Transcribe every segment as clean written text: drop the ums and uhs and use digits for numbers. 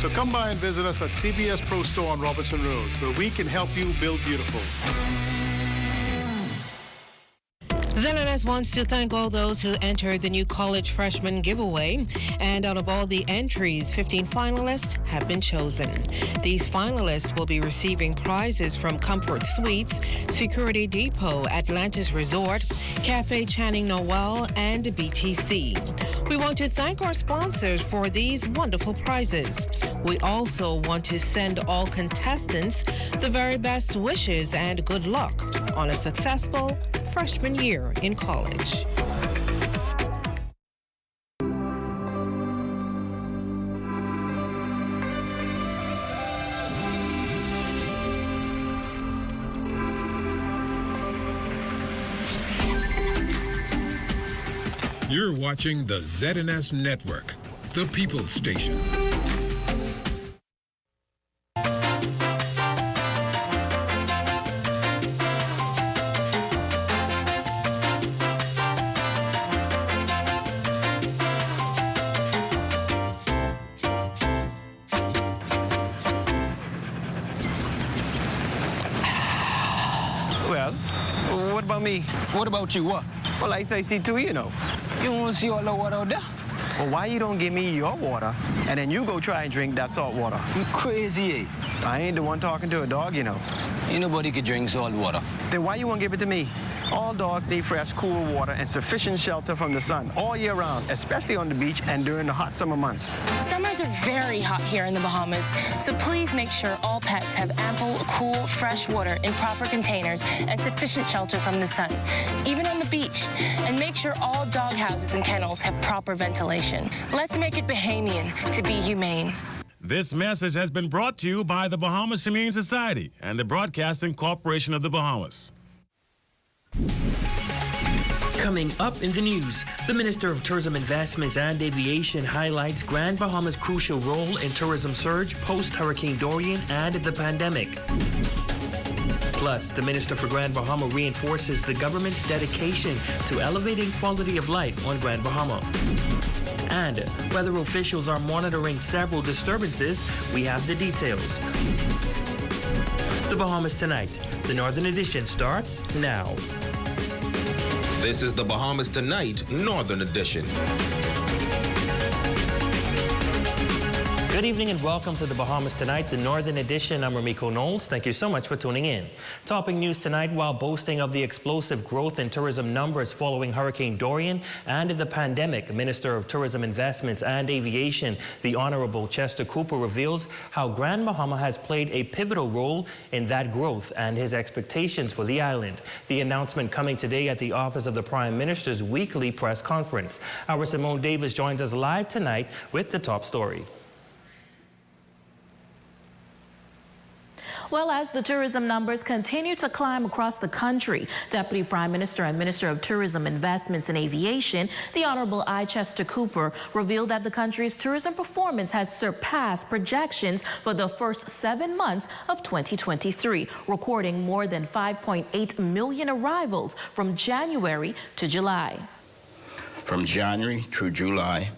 So come by and visit us at CBS Pro Store on Robertson Road, where we can help you build beautiful. ZNS wants to thank all those who entered the new college freshman giveaway. And out of all the entries, 15 finalists have been chosen. These finalists will be receiving prizes from Comfort Suites, Security Depot, Atlantis Resort, Cafe Channing Noel, and BTC. We want to thank our sponsors for these wonderful prizes. We also want to send all contestants the very best wishes and good luck on a successful freshman year in college. You're watching the ZNS Network, the People's Station. Well, what about me? What about you, what? Well, I thirsty too, you know. You want to see all the water out there? Well, why you don't give me your water, and then you go try and drink that salt water? You crazy, eh? I ain't the one talking to a dog, you know. Ain't nobody can drink salt water. Then why you won't give it to me? All dogs need fresh, cool water and sufficient shelter from the sun all year round, especially on the beach and during the hot summer months. Summers are very hot here in the Bahamas, so please make sure all pets have ample, cool, fresh water in proper containers and sufficient shelter from the sun, even on the beach. And make sure all dog houses and kennels have proper ventilation. Let's make it Bahamian to be humane. This message has been brought to you by the Bahamas Humane Society and the Broadcasting Corporation of the Bahamas. Coming up in the news, the Minister of Tourism Investments and Aviation highlights Grand Bahama's crucial role in tourism surge post-Hurricane Dorian and the pandemic. Plus, the Minister for Grand Bahama reinforces the government's dedication to elevating quality of life on Grand Bahama. And weather officials are monitoring several disturbances. We have the details. The Bahamas Tonight. The Northern Edition starts now. This is the Bahamas Tonight Northern Edition. Good evening and welcome to the Bahamas Tonight, the Northern Edition. I'm Ramiko Knowles. Thank you so much for tuning in. Topping news tonight, while boasting of the explosive growth in tourism numbers following Hurricane Dorian and the pandemic, Minister of Tourism Investments and Aviation, the Honorable Chester Cooper, reveals how Grand Bahama has played a pivotal role in that growth and his expectations for the island. The announcement coming today at the office of the Prime Minister's weekly press conference. Our Simone Davis joins us live tonight with the top story. Well, as the tourism numbers continue to climb across the country, Deputy Prime Minister and Minister of Tourism, Investments and Aviation, the Honorable Chester Cooper, revealed that the country's tourism performance has surpassed projections for the first 7 months of 2023, recording more than 5.8 million arrivals from January to July. From January through July,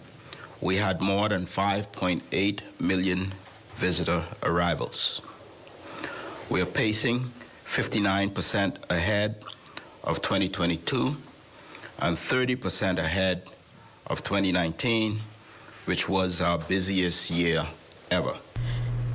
we had more than 5.8 million visitor arrivals. We are pacing 59% ahead of 2022 and 30% ahead of 2019, which was our busiest year ever.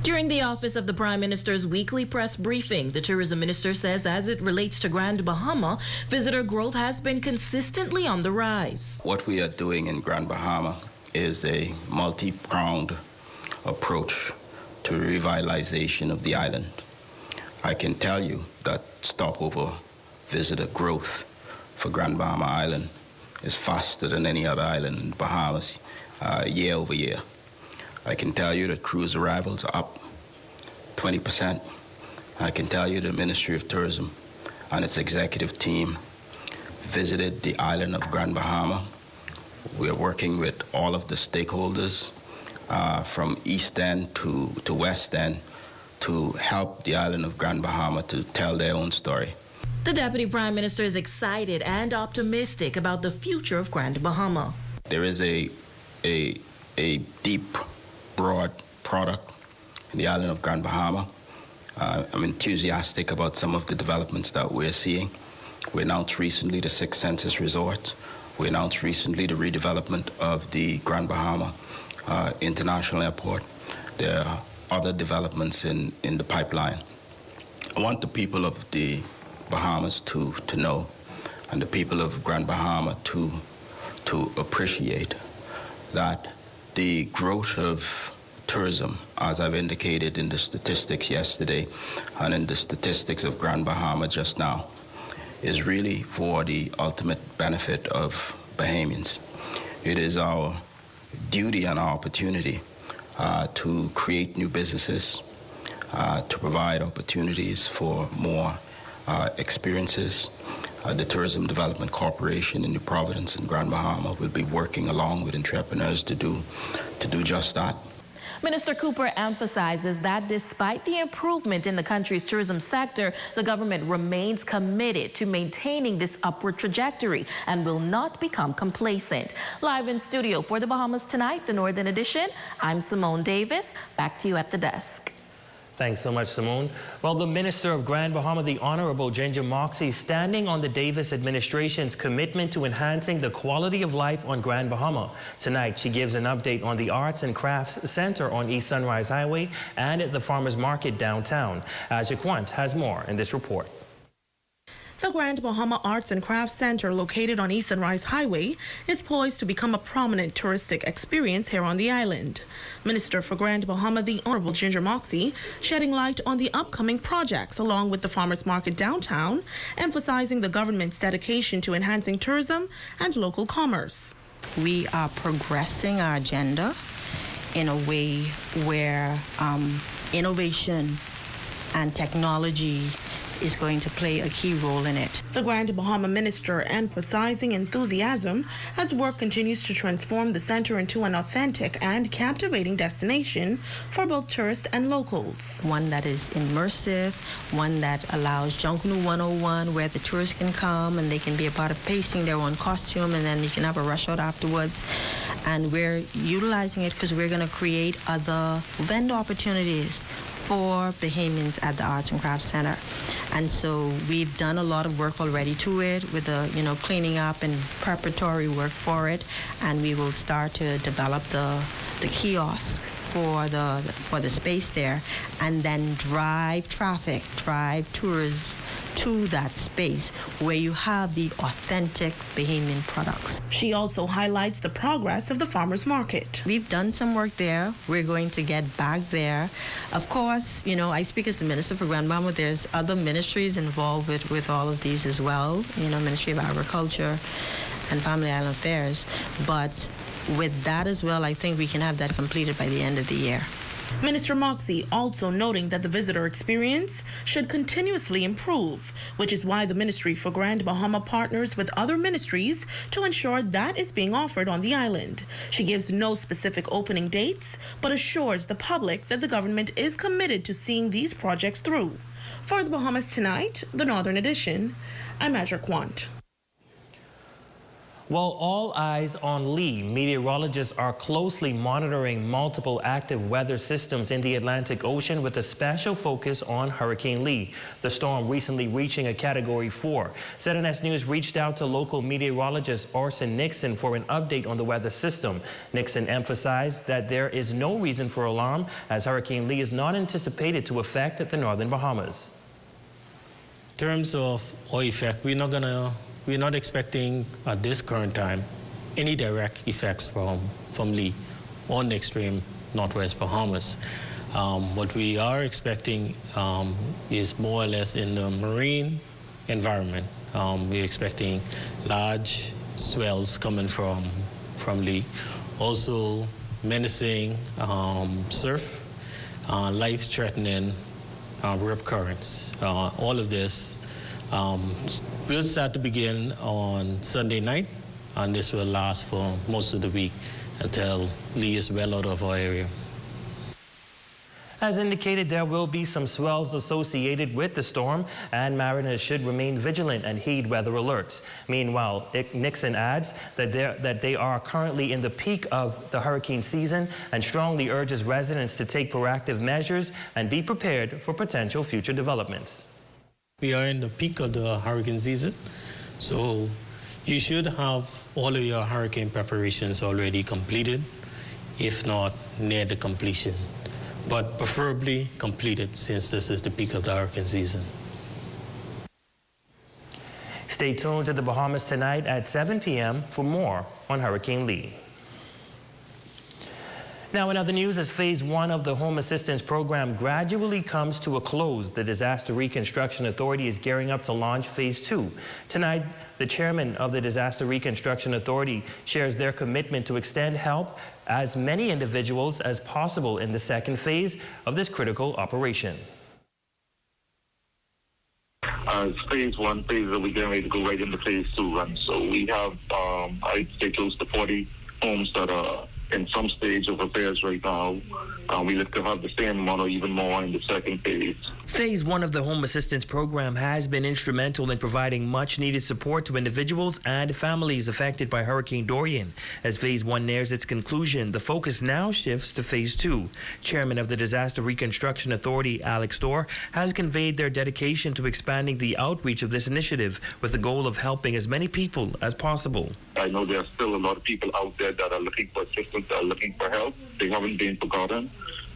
During the office of the Prime Minister's weekly press briefing, the tourism minister says as it relates to Grand Bahama, visitor growth has been consistently on the rise. What we are doing in Grand Bahama is a multi-pronged approach to revitalization of the island. I can tell you that stopover visitor growth for Grand Bahama Island is faster than any other island in the Bahamas year over year. I can tell you that cruise arrivals are up 20%. I can tell you the Ministry of Tourism and its executive team visited the island of Grand Bahama. We are working with all of the stakeholders from East End to West End to help the island of Grand Bahama to tell their own story. The Deputy Prime Minister is excited and optimistic about the future of Grand Bahama. There is a deep, broad product in the island of Grand Bahama. I'm enthusiastic about some of the developments that we're seeing. We announced recently the 6th Census Resort. We announced recently the redevelopment of the Grand Bahama International Airport. There are other developments in the pipeline. I want the people of the Bahamas to know, and the people of Grand Bahama to appreciate that the growth of tourism, as I've indicated in the statistics yesterday and in the statistics of Grand Bahama just now, is really for the ultimate benefit of Bahamians. It is our duty and our opportunity to create new businesses, to provide opportunities for more experiences. The Tourism Development Corporation in New Providence and Grand Bahama will be working along with entrepreneurs to do just that. Minister Cooper emphasizes that despite the improvement in the country's tourism sector, the government remains committed to maintaining this upward trajectory and will not become complacent. Live in studio for the Bahamas Tonight, the Northern Edition, I'm Simone Davis. Back to you at the desk. Thanks so much, Simone. Well, the Minister of Grand Bahama, the Honorable Ginger Moxie, standing on the Davis administration's commitment to enhancing the quality of life on Grand Bahama. Tonight, she gives an update on the Arts and Crafts Center on East Sunrise Highway and at the Farmers Market downtown. Aja Quant has more in this report. The Grand Bahama Arts and Crafts Center, located on East Sunrise Highway, is poised to become a prominent touristic experience here on the island. Minister for Grand Bahama, the Honorable Ginger Moxie, shedding light on the upcoming projects along with the Farmers Market downtown, emphasizing the government's dedication to enhancing tourism and local commerce. We are progressing our agenda in a way where innovation and technology is going to play a key role in it. The Grand Bahama Minister emphasizing enthusiasm as work continues to transform the center into an authentic and captivating destination for both tourists and locals. One that is immersive, one that allows Junkunu 101 where the tourists can come and they can be a part of pasting their own costume and then you can have a rush out afterwards. And we're utilizing it because we're going to create other vendor opportunities for Bahamians at the Arts and Crafts Center. And so we've done a lot of work already to it with the, cleaning up and preparatory work for it. And we will start to develop the kiosk for the space there and then drive tours to that space where you have the authentic Bahamian products. She also highlights the progress of the farmers market. We've done some work there. We're going to get back there. Of course, I speak as the Minister for Grand Bahama. There's other ministries involved with all of these as well, Ministry of Agriculture and Family Island Affairs. But with that as well, I think we can have that completed by the end of the year. Minister Moxie also noting that the visitor experience should continuously improve, which is why the Ministry for Grand Bahama partners with other ministries to ensure that is being offered on the island. She gives no specific opening dates, but assures the public that the government is committed to seeing these projects through. For the Bahamas Tonight, the Northern Edition, I'm Aja Quant. While all eyes on Lee, meteorologists are closely monitoring multiple active weather systems in the Atlantic Ocean with a special focus on Hurricane Lee, the storm recently reaching a Category 4. ZNS News reached out to local meteorologist Orson Nixon for an update on the weather system. Nixon emphasized that there is no reason for alarm as Hurricane Lee is not anticipated to affect the northern Bahamas. In terms of oil effect, we're not expecting at this current time any direct effects from Lee on the extreme northwest Bahamas. What we are expecting is more or less in the marine environment. We're expecting large swells coming from Lee. Also menacing surf, life-threatening rip currents. All of this will start to begin on Sunday night, and this will last for most of the week until Lee is well out of our area. As indicated, there will be some swells associated with the storm, and mariners should remain vigilant and heed weather alerts. Meanwhile, Nixon adds that they are currently in the peak of the hurricane season and strongly urges residents to take proactive measures and be prepared for potential future developments. We are in the peak of the hurricane season, so you should have all of your hurricane preparations already completed, if not near the completion, but preferably completed since this is the peak of the hurricane season. Stay tuned to the Bahamas tonight at 7 p.m. for more on Hurricane Lee. Now, in other news, as Phase 1 of the Home Assistance Program gradually comes to a close, the Disaster Reconstruction Authority is gearing up to launch Phase 2. Tonight, the chairman of the Disaster Reconstruction Authority shares their commitment to extend help as many individuals as possible in the second phase of this critical operation. It's Phase 1 phase that we're getting ready to go right into Phase 2 run. So we have, I'd say, close to 40 homes that are in some stage of affairs right now. We look to have the same amount or even more in the second phase. Phase 1 of the Home Assistance Program has been instrumental in providing much-needed support to individuals and families affected by Hurricane Dorian. As Phase 1 nears its conclusion, the focus now shifts to Phase 2. Chairman of the Disaster Reconstruction Authority, Alex Storr, has conveyed their dedication to expanding the outreach of this initiative with the goal of helping as many people as possible. I know there are still a lot of people out there that are looking for assistance, that are looking for help. They haven't been forgotten.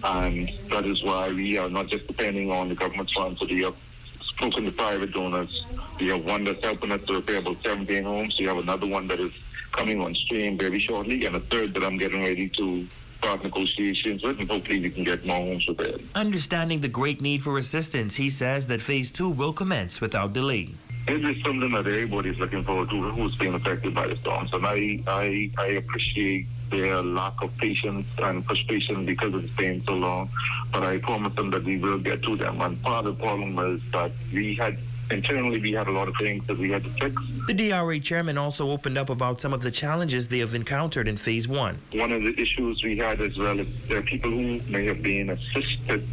And that is why we are not just depending on the government's funds. So we have spoken to private donors. We have one that's helping us to repair about 17 homes. We have another one that is coming on stream very shortly, and a third that I'm getting ready to start negotiations with, and hopefully we can get more homes repaired. Understanding the great need for assistance, he says that Phase 2 will commence without delay. It is something that everybody's looking forward to who's being affected by the storms, and I appreciate their lack of patience and frustration because it's been so long, but I promise them that we will get to them. And part of the problem is that internally we had a lot of things that we had to fix. The DRA chairman also opened up about some of the challenges they have encountered in Phase 1. One of the issues we had as well is there are people who may have been assisted,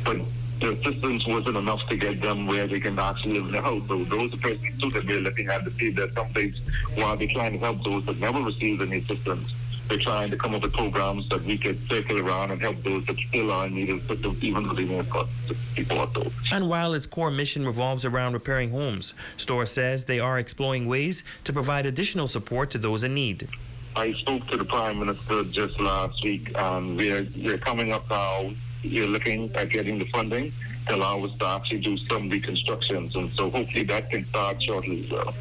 but the assistance wasn't enough to get them where they can actually live in their house. So those are persons too that we're looking at to see that some things, while they're trying to help those that never received any assistance, they're trying to come up with programs that we could circle around and help those that still are in need of assistance, even though they won't got people out those. And while its core mission revolves around repairing homes, Storr says they are exploring ways to provide additional support to those in need. I spoke to the Prime Minister just last week, and we're coming up now. We're looking at getting the funding to allow us to actually do some reconstructions, and so hopefully that can start shortly as well.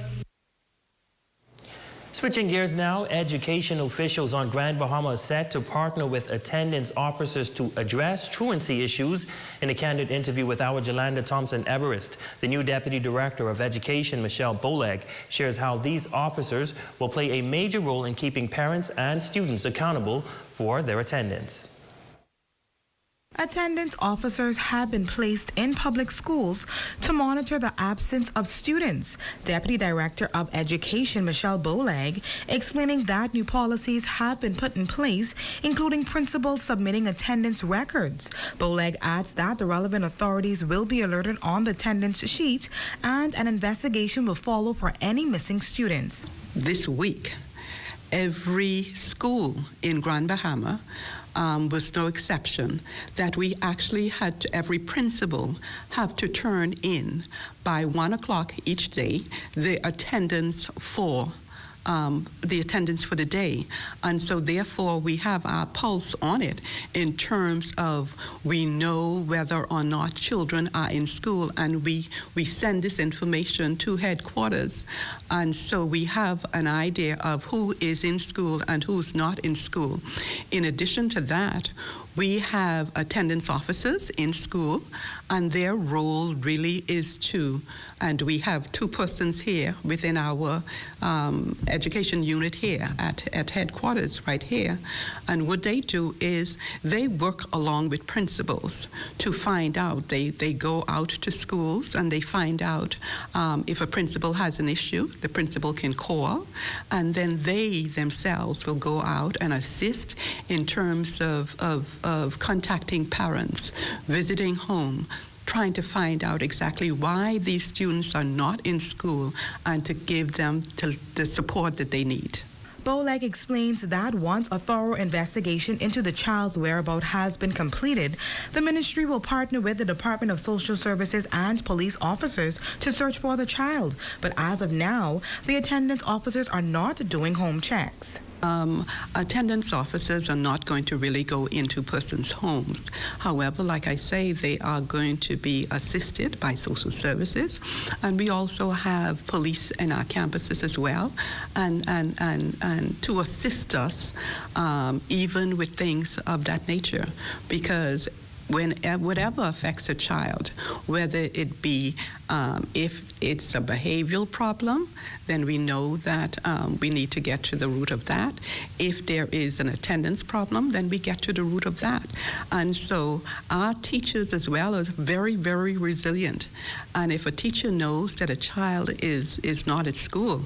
Switching gears now, education officials on Grand Bahama are set to partner with attendance officers to address truancy issues. In a candid interview with our Jolanda Thompson-Everest, the new Deputy Director of Education, Michelle Boleg, shares how these officers will play a major role in keeping parents and students accountable for their attendance. Attendance officers have been placed in public schools to monitor the absence of students. Deputy Director of Education Michelle Boleg explaining that new policies have been put in place, including principals submitting attendance records. Boleg adds that the relevant authorities will be alerted on the attendance sheet and an investigation will follow for any missing students. This week, every school in Grand Bahama was no exception, that we actually had to, every principal have to turn in by 1 o'clock each day the attendance for the day. And so therefore we have our pulse on it in terms of we know whether or not children are in school, and we send this information to headquarters. And so we have an idea of who is in school and who's not in school. In addition to that, we have attendance officers in school, and their role really is to, and we have 2 persons here within our education unit here at headquarters right here. And what they do is they work along with principals to find out. They go out to schools and they find out if a principal has an issue, the principal can call, and then they themselves will go out and assist in terms of of contacting parents, visiting home, trying to find out exactly why these students are not in school and to give them the support that they need. Boleg explains that once a thorough investigation into the child's whereabouts has been completed, the ministry will partner with the Department of Social Services and police officers to search for the child. But as of now, the attendance officers are not doing home checks. Attendance officers are not going to really go into persons' homes. However, like I say, they are going to be assisted by social services, and we also have police in our campuses as well, and to assist us even with things of that nature, because whatever affects a child, whether it be if it's a behavioral problem, then we know that we need to get to the root of that. If there is an attendance problem, then we get to the root of that. And so our teachers as well are very, very resilient. And if a teacher knows that a child is not at school,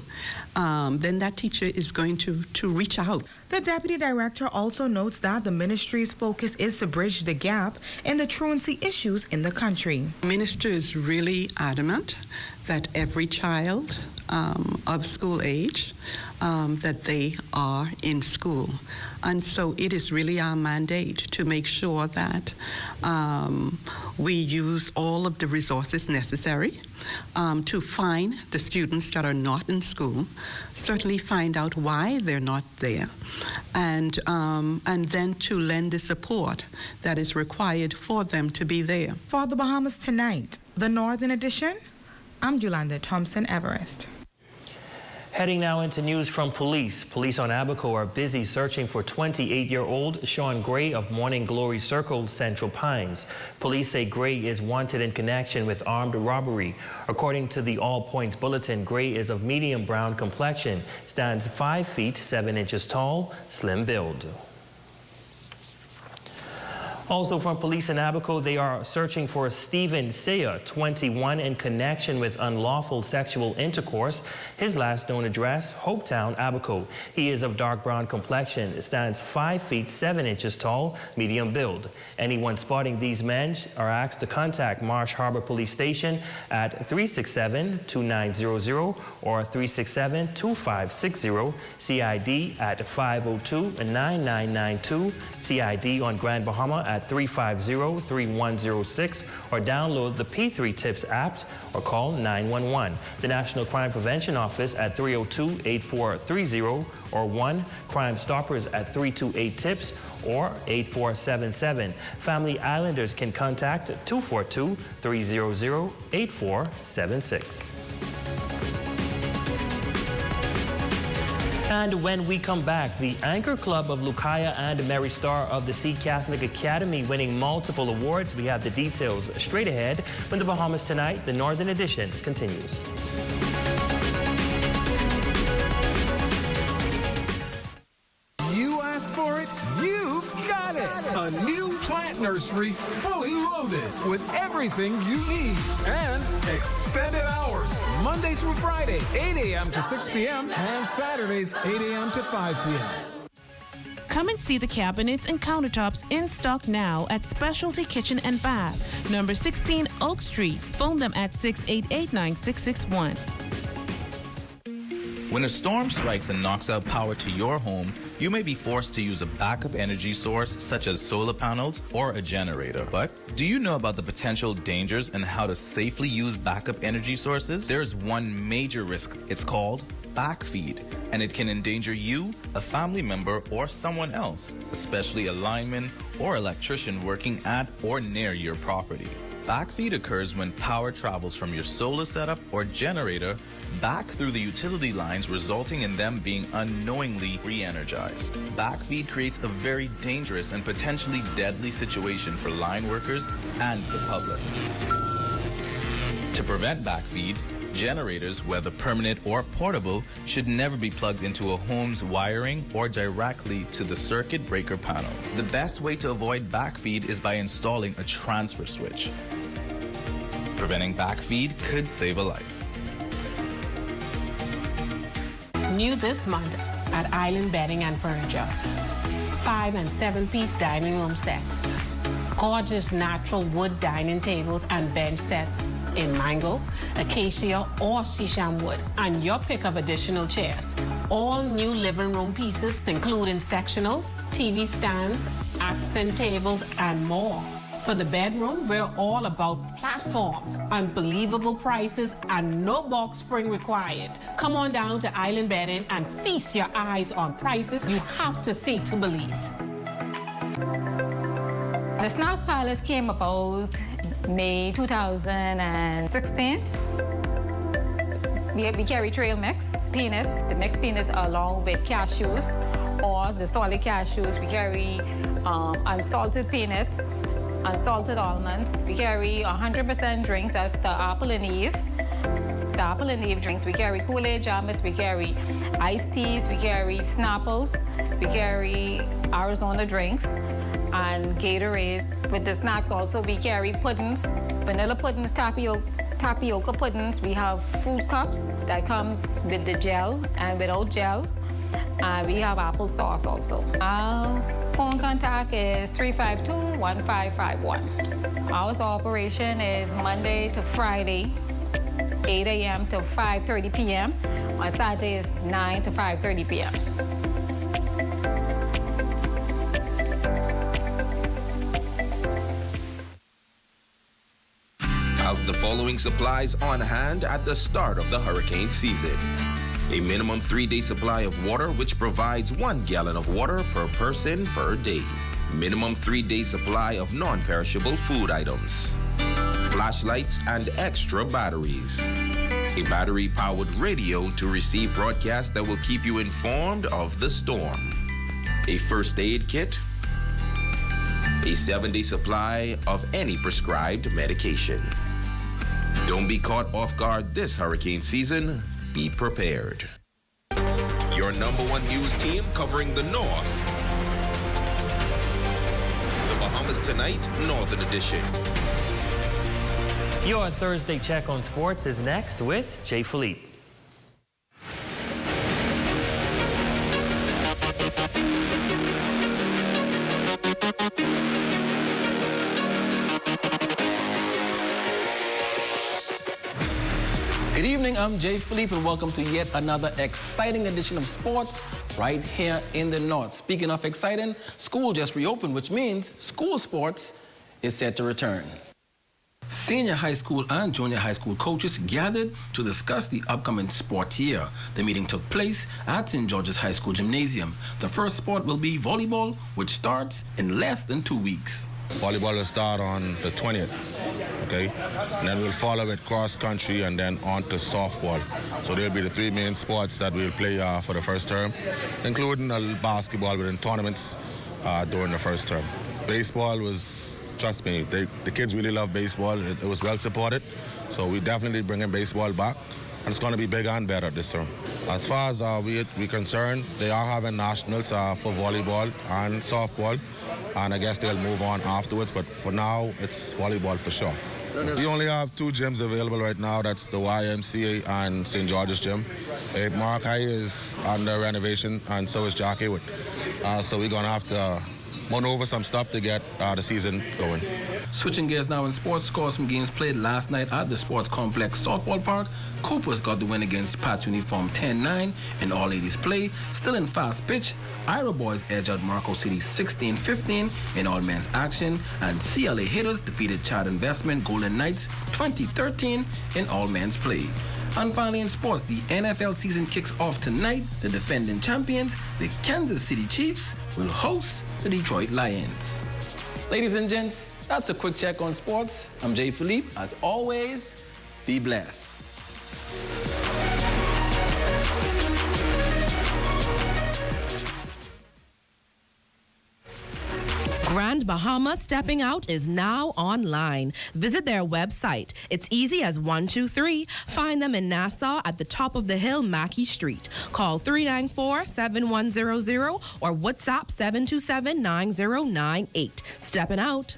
then that teacher is going to reach out. The deputy director also notes that the ministry's focus is to bridge the gap in the truancy issues in the country. The minister is really adamant that every child of school age, that they are in school. And so it is really our mandate to make sure that we use all of the resources necessary to find the students that are not in school, certainly find out why they're not there, and then to lend the support that is required for them to be there. For the Bahamas Tonight, the Northern Edition, I'm Julanda Thompson-Everest. Heading now into news from police. Police on Abaco are busy searching for 28-year-old Sean Gray of Morning Glory Circle, Central Pines. Police say Gray is wanted in connection with armed robbery. According to the All Points Bulletin, Gray is of medium brown complexion, stands 5 feet 7 inches tall, slim build. Also from police in Abaco, they are searching for Stephen Saya, 21, in connection with unlawful sexual intercourse. His last known address, Hopetown, Abaco. He is of dark brown complexion, stands 5 feet 7 inches tall, medium build. Anyone spotting these men are asked to contact Marsh Harbor Police Station at 367-2900 or 367-2560, CID at 502-9992, CID on Grand Bahama at 350-3106, or download the P3 Tips app or call 911. The National Crime Prevention Office at 302-8430 or 1 Crime Stoppers at 328-TIPS or 8477. Family Islanders can contact 242-300-8476. And when we come back, the Anchor Club of Lucaya and Mary Star of the Sea Catholic Academy winning multiple awards. We have the details straight ahead when the Bahamas Tonight, the Northern Edition, continues. You asked for it, you've got it. A new plant nursery, fully loaded with everything you need. And extended hours, Monday through Friday, 8 a.m. to 6 p.m. and Saturdays, 8 a.m. to 5 p.m. Come and see the cabinets and countertops in stock now at Specialty Kitchen and Bath, number 16 Oak Street. Phone them at 688-9661. When a storm strikes and knocks out power to your home, you may be forced to use a backup energy source such as solar panels or a generator. But do you know about the potential dangers and how to safely use backup energy sources? There's one major risk. It's called backfeed, and it can endanger you, a family member, or someone else, especially a lineman or electrician working at or near your property. Backfeed occurs when power travels from your solar setup or generator back through the utility lines, resulting in them being unknowingly re-energized. Backfeed creates a very dangerous and potentially deadly situation for line workers and the public. To prevent backfeed, generators, whether permanent or portable, should never be plugged into a home's wiring or directly to the circuit breaker panel. The best way to avoid backfeed is by installing a transfer switch. Preventing backfeed could save a life. New this month at Island Bedding and Furniture. 5- and 7-piece dining room sets. Gorgeous natural wood dining tables and bench sets in mango, acacia, or shisham wood, and your pick of additional chairs. All new living room pieces, including sectional, TV stands, accent tables, and more. For the bedroom, we're all about platforms, unbelievable prices, and no box spring required. Come on down to Island Bedding and feast your eyes on prices you have to see to believe. The Snack Palace came about May 2016. We carry trail mix, peanuts. The mixed peanuts along with cashews or the solid cashews. We carry unsalted peanuts, unsalted almonds. We carry 100% drink, that's the apple and Eve. The apple and Eve drinks. We carry Kool-Aid jammers, we carry iced teas, we carry Snapples, we carry Arizona drinks, and Gatorade. With the snacks also, we carry puddings, vanilla puddings, tapioca puddings. We have fruit cups that comes with the gel and without gels. And we have applesauce also. Our phone contact is 352-1551. Hours of operation is Monday to Friday, 8 a.m. to 5:30 p.m. On Saturday is 9 to 5:30 p.m. Have the following supplies on hand at the start of the hurricane season. A minimum 3-day supply of water, which provides 1 gallon of water per person per day. Minimum 3-day supply of non-perishable food items. Flashlights and extra batteries. A battery-powered radio to receive broadcasts that will keep you informed of the storm. A first aid kit. A 7-day supply of any prescribed medication. Don't be caught off guard this hurricane season. Be prepared. Your #1 news team covering the North. The Bahamas Tonight, Northern Edition. Your Thursday check on sports is next with Jay Philippe. Good evening, I'm Jay Philippe, and welcome to yet another exciting edition of sports right here in the North. Speaking of exciting, school just reopened, which means school sports is set to return. Senior high school and junior high school coaches gathered to discuss the upcoming sport year. The meeting took place at St. George's High School Gymnasium. The first sport will be volleyball, which starts in less than 2 weeks. Volleyball will start on the 20th, okay? And then we'll follow with cross country and then on to softball. So they'll be the 3 main sports that we'll play for the first term, including basketball within tournaments during the first term. Baseball was, trust me, the kids really love baseball. It was well supported. So we definitely bringing baseball back. And it's going to be bigger and better this term. As far as we're concerned, they are having nationals for volleyball and softball. And I guess they'll move on afterwards, but for now, it's volleyball for sure. We only have 2 gyms available right now. That's the YMCA and St. George's Gym. Mark High is under renovation, and so is Jack Haywood. So we're going to have to maneuver some stuff to get the season going. Switching gears now in sports, scores from games played last night at the Sports Complex Softball Park. Coopers got the win against Pat's Uniform 10-9 in all-ladies play. Still in fast pitch, Ira Boys edged out Marco City 16-15 in all-men's action, and CLA Hitters defeated Chad Investment Golden Knights 20-13 in all-men's play. And finally in sports, the NFL season kicks off tonight. The defending champions, the Kansas City Chiefs, will host the Detroit Lions. Ladies and gents, that's a quick check on sports. I'm Jay Philippe. As always, be blessed. Grand Bahama Stepping Out is now online. Visit their website. It's easy as 1, 2, 3. Find them in Nassau at the top of the hill, Mackey Street. Call 394-7100 or WhatsApp 727-9098. Stepping out.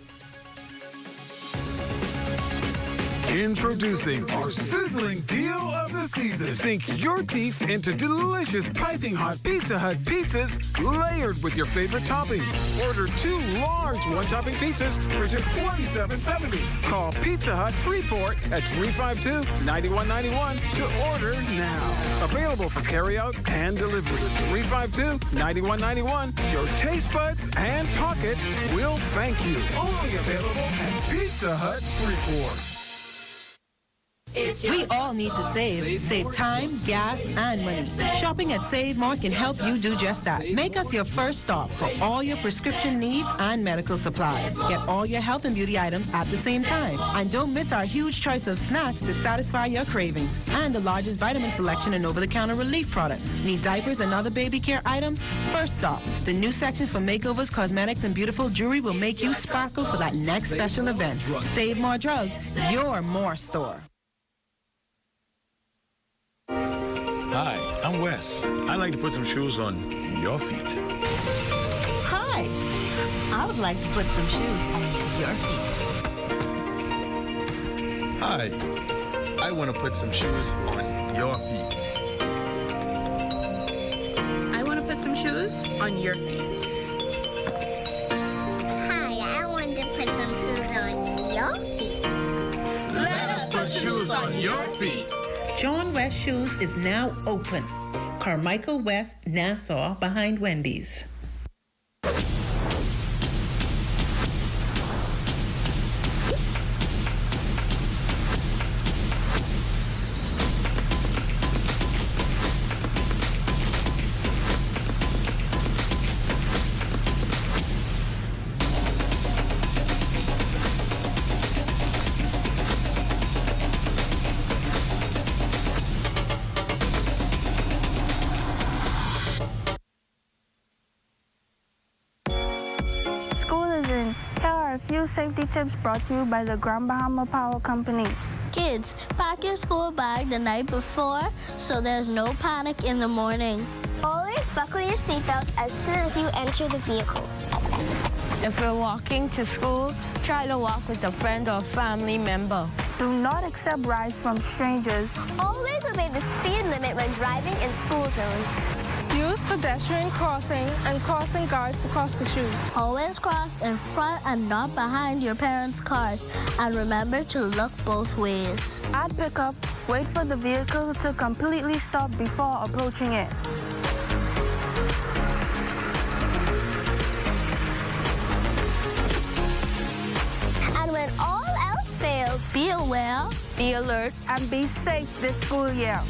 Introducing our sizzling deal of the season. Sink your teeth into delicious piping hot Pizza Hut pizzas layered with your favorite toppings. Order 2 large one-topping pizzas for just $27.70. Call Pizza Hut Freeport at 352-9191 to order now. Available for carryout and delivery. 352-9191. Your taste buds and pocket will thank you. Only available at Pizza Hut Freeport. We all need to save time, gas, and money. Shopping at Save More can help you do just that. Make us your first stop for all your prescription needs and medical supplies. Get all your health and beauty items at the same time. And don't miss our huge choice of snacks to satisfy your cravings. And the largest vitamin selection and over-the-counter relief products. Need diapers and other baby care items? First stop. The new section for makeovers, cosmetics, and beautiful jewelry will make you sparkle for that next special event. Save More Drugs, your more store. Hi, I'm Wes. I like to put some shoes on your feet. Hi, I would like to put some shoes on your feet. Hi, I want to put some shoes on your feet. I want to put some shoes on your feet. Hi, I want to put some shoes on your feet. Let us put shoes on your feet. John West Shoes is now open. Carmichael West, Nassau, behind Wendy's. Safety tips brought to you by the Grand Bahama Power Company. Kids, pack your school bag the night before so there's no panic in the morning. Always buckle your seatbelt as soon as you enter the vehicle. If you're walking to school, try to walk with a friend or family member. Do not accept rides from strangers. Always obey the speed limit when driving in school zones. Use pedestrian crossing and crossing guards to cross the street. Always cross in front and not behind your parents' cars. And remember to look both ways. At pickup, wait for the vehicle to completely stop before approaching it. And when all else fails, be aware, be alert, and be safe this school year.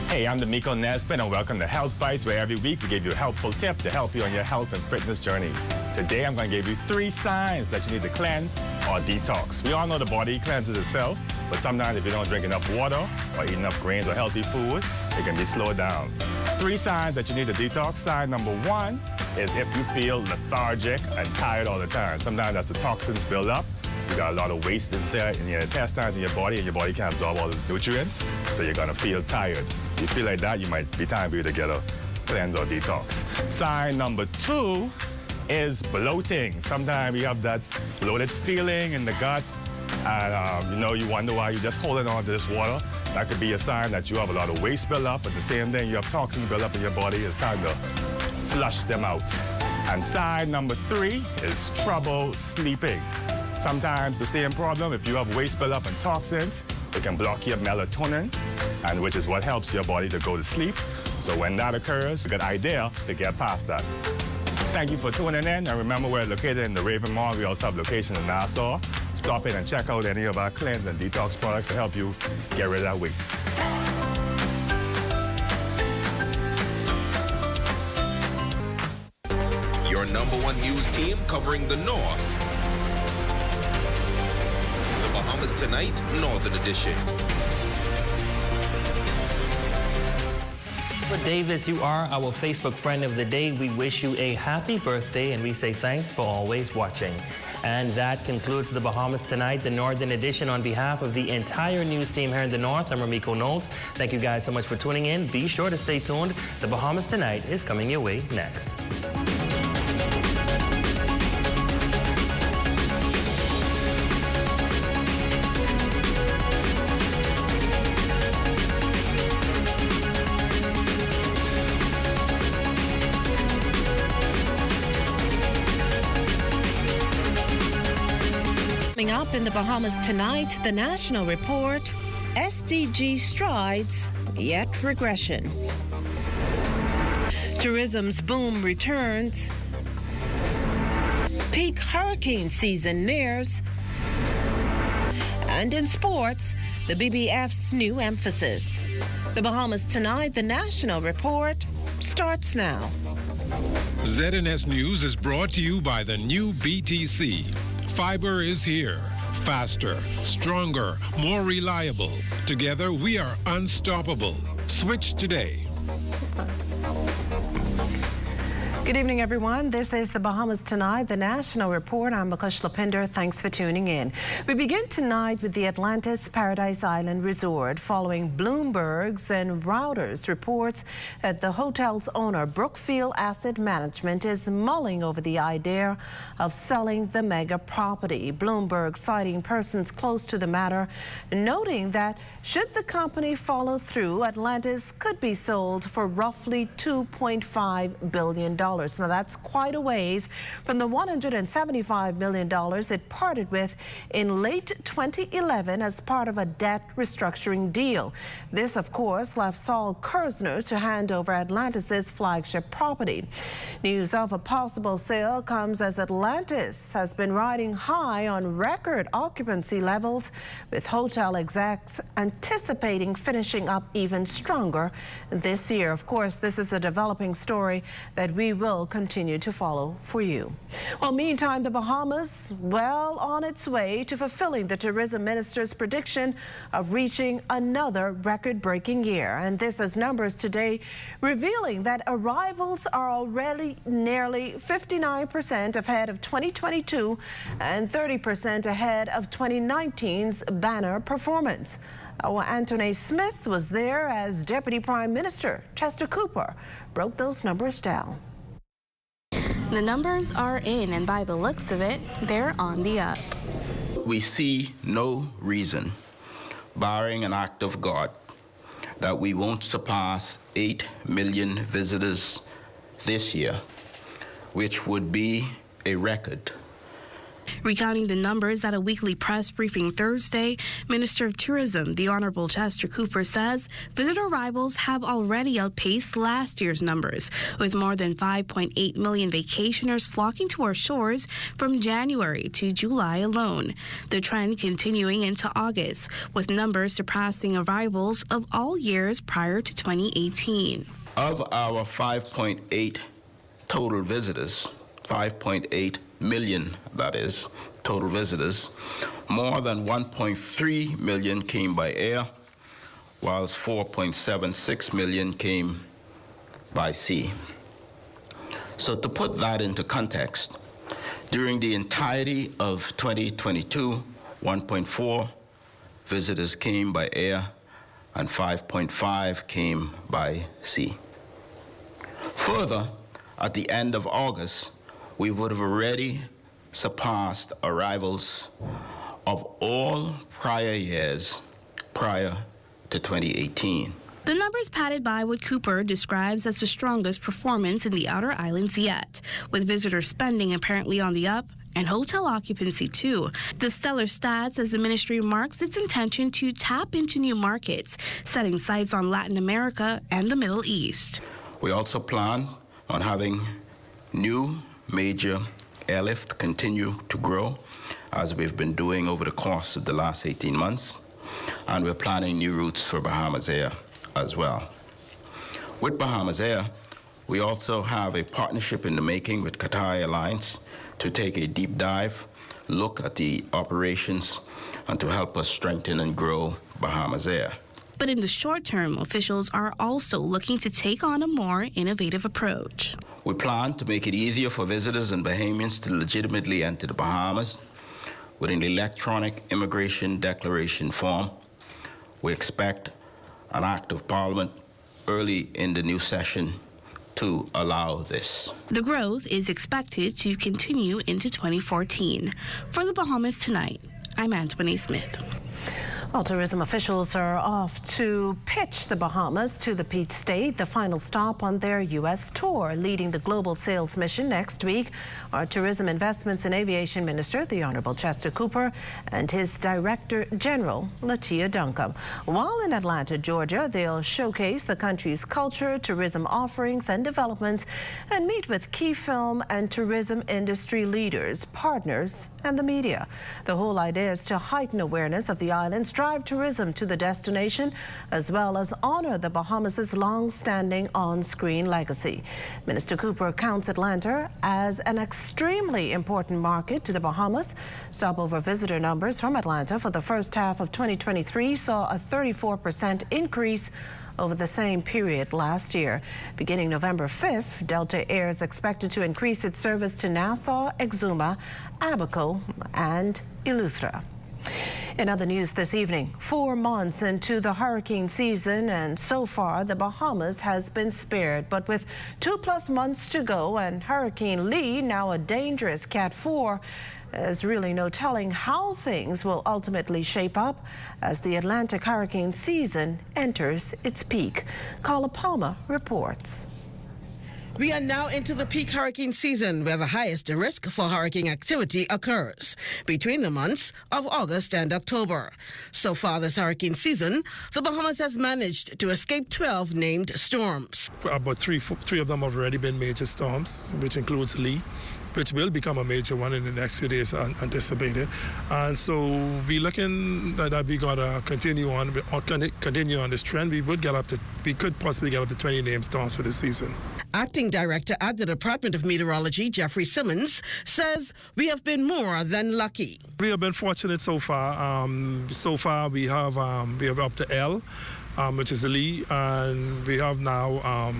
Hey, I'm D'Amico Nesbitt, and welcome to Health Bites, where every week we give you a helpful tip to help you on your health and fitness journey. Today, I'm going to give you 3 signs that you need to cleanse or detox. We all know the body cleanses itself, but sometimes if you don't drink enough water or eat enough grains or healthy food, it can be slowed down. 3 signs that you need to detox. Sign number 1 is if you feel lethargic and tired all the time. Sometimes that's the toxins build up. You got a lot of waste inside in your intestines in your body, and your body can't absorb all the nutrients, so you're gonna feel tired. If you feel like that, you might be time for you to get a cleanse or detox. Sign number 2 is bloating. Sometimes you have that bloated feeling in the gut, and you wonder why you're just holding on to this water. That could be a sign that you have a lot of waste build up, but the same thing, you have toxins build up in your body. It's time to flush them out. And sign number 3 is trouble sleeping. Sometimes the same problem, if you have waste buildup and toxins, it can block your melatonin, and which is what helps your body to go to sleep. So when that occurs, it's a good idea to get past that. Thank you for tuning in, and remember we're located in the Raven Mall. We also have locations in Nassau. Stop in and check out any of our cleanse and detox products to help you get rid of that waste. Your #1 news team covering the North. Bahamas Tonight, Northern Edition. Davis, you are our Facebook friend of the day. We wish you a happy birthday, and we say thanks for always watching. And that concludes the Bahamas Tonight, the Northern Edition. On behalf of the entire news team here in the North, I'm Ramiko Knowles. Thank you guys so much for tuning in. Be sure to stay tuned. The Bahamas Tonight is coming your way next. Coming up in the Bahamas Tonight, the National Report, SDG strides, yet regression. Tourism's boom returns. Peak hurricane season nears. And in sports, the BBF's new emphasis. The Bahamas Tonight, the National Report, starts now. ZNS News is brought to you by the new BTC. Fiber is here. Faster, stronger, more reliable. Together, we are unstoppable. Switch today. Good evening, everyone. This is the Bahamas Tonight, the National Report. I'm Makush Lapinder. Thanks for tuning in. We begin tonight with the Atlantis Paradise Island Resort following Bloomberg's and Reuters reports that the hotel's owner, Brookfield Asset Management, is mulling over the idea of selling the mega property. Bloomberg citing persons close to the matter, noting that should the company follow through, Atlantis could be sold for roughly $2.5 billion. Now, that's quite a ways from the $175 million it parted with in late 2011 as part of a debt restructuring deal. This, of course, left Saul Kersner to hand over Atlantis' flagship property. News of a possible sale comes as Atlantis has been riding high on record occupancy levels, with hotel execs anticipating finishing up even stronger this year. Of course, this is a developing story that we will continue to follow for you. Well, meantime, the Bahamas, well on its way to fulfilling the tourism minister's prediction of reaching another record-breaking year. And this as numbers today revealing that arrivals are already nearly 59% ahead of 2022 and 30% ahead of 2019's banner performance. Anthony Smith was there as Deputy Prime Minister Chester Cooper broke those numbers down. The numbers are in, and by the looks of it, they're on the up. We see no reason, barring an act of God, that we won't surpass 8 million visitors this year, which would be a record. Recounting the numbers at a weekly press briefing Thursday, Minister of Tourism, the Honorable Chester Cooper, says visitor arrivals have already outpaced last year's numbers, with more than 5.8 million vacationers flocking to our shores from January to July alone. The trend continuing into August, with numbers surpassing arrivals of all years prior to 2018. Of our 5.8 total visitors, 5.8 million, that is, total visitors, more than 1.3 million came by air, whilst 4.76 million came by sea. So to put that into context, during the entirety of 2022, 1.4 visitors came by air and 5.5 came by sea. Further, at the end of August, we would have already surpassed arrivals of all prior years prior to 2018. The numbers padded by what Cooper describes as the strongest performance in the outer islands yet, with visitor spending apparently on the up and hotel occupancy too. The stellar stats as the ministry marks its intention to tap into new markets, setting sights on Latin America and the Middle East. We also plan on having new major airlift continue to grow, as we've been doing over the course of the last 18 months, and we're planning new routes for Bahamas Air as well. With Bahamas Air, we also have a partnership in the making with Qatar Airlines to take a deep dive look at the operations and to help us strengthen and grow Bahamas Air. But in the short term, officials are also looking to take on a more innovative approach. We plan to make it easier for visitors and Bahamians to legitimately enter the Bahamas with an electronic immigration declaration form. We expect an act of Parliament early in the new session to allow this. The growth is expected to continue into 2014. For the Bahamas Tonight, I'm Anthony Smith. Well, tourism officials are off to pitch the Bahamas to the Peach State, the final stop on their U.S. tour. Leading the global sales mission next week are Tourism Investments and Aviation Minister, the Honorable Chester Cooper, and his Director General, Latia Duncombe. While in Atlanta, Georgia, they'll showcase the country's culture, tourism offerings and developments, and meet with key film and tourism industry leaders, partners, and the media. The whole idea is to heighten awareness of the islands, drive tourism to the destination, as well as honor the Bahamas' long-standing on-screen legacy. Minister Cooper counts Atlanta as an extremely important market to the Bahamas. Stopover visitor numbers from Atlanta for the first half of 2023 saw a 34% increase over the same period last year. Beginning November 5th, Delta Air is expected to increase its service to Nassau, Exuma, Abaco, and Eleuthera. In other news this evening, 4 months into the hurricane season, and so far the Bahamas has been spared. But with 2+ months to go and Hurricane Lee, now a dangerous Cat 4, there's really no telling how things will ultimately shape up as the Atlantic hurricane season enters its peak. Carla Palmer reports. We are now into the peak hurricane season, where the highest risk for hurricane activity occurs between the months of August and October. So far this hurricane season, the Bahamas has managed to escape 12 named storms. About three of them have already been major storms, which includes Lee, which will become a major one in the next few days, anticipated. And so we're looking that we're going to continue on this trend. We could possibly get up to 20 named storms for this season. Acting Director at the Department of Meteorology, Jeffrey Simmons, says we have been more than lucky. We have been fortunate so far. We have up to L, which is the Lee, and we have now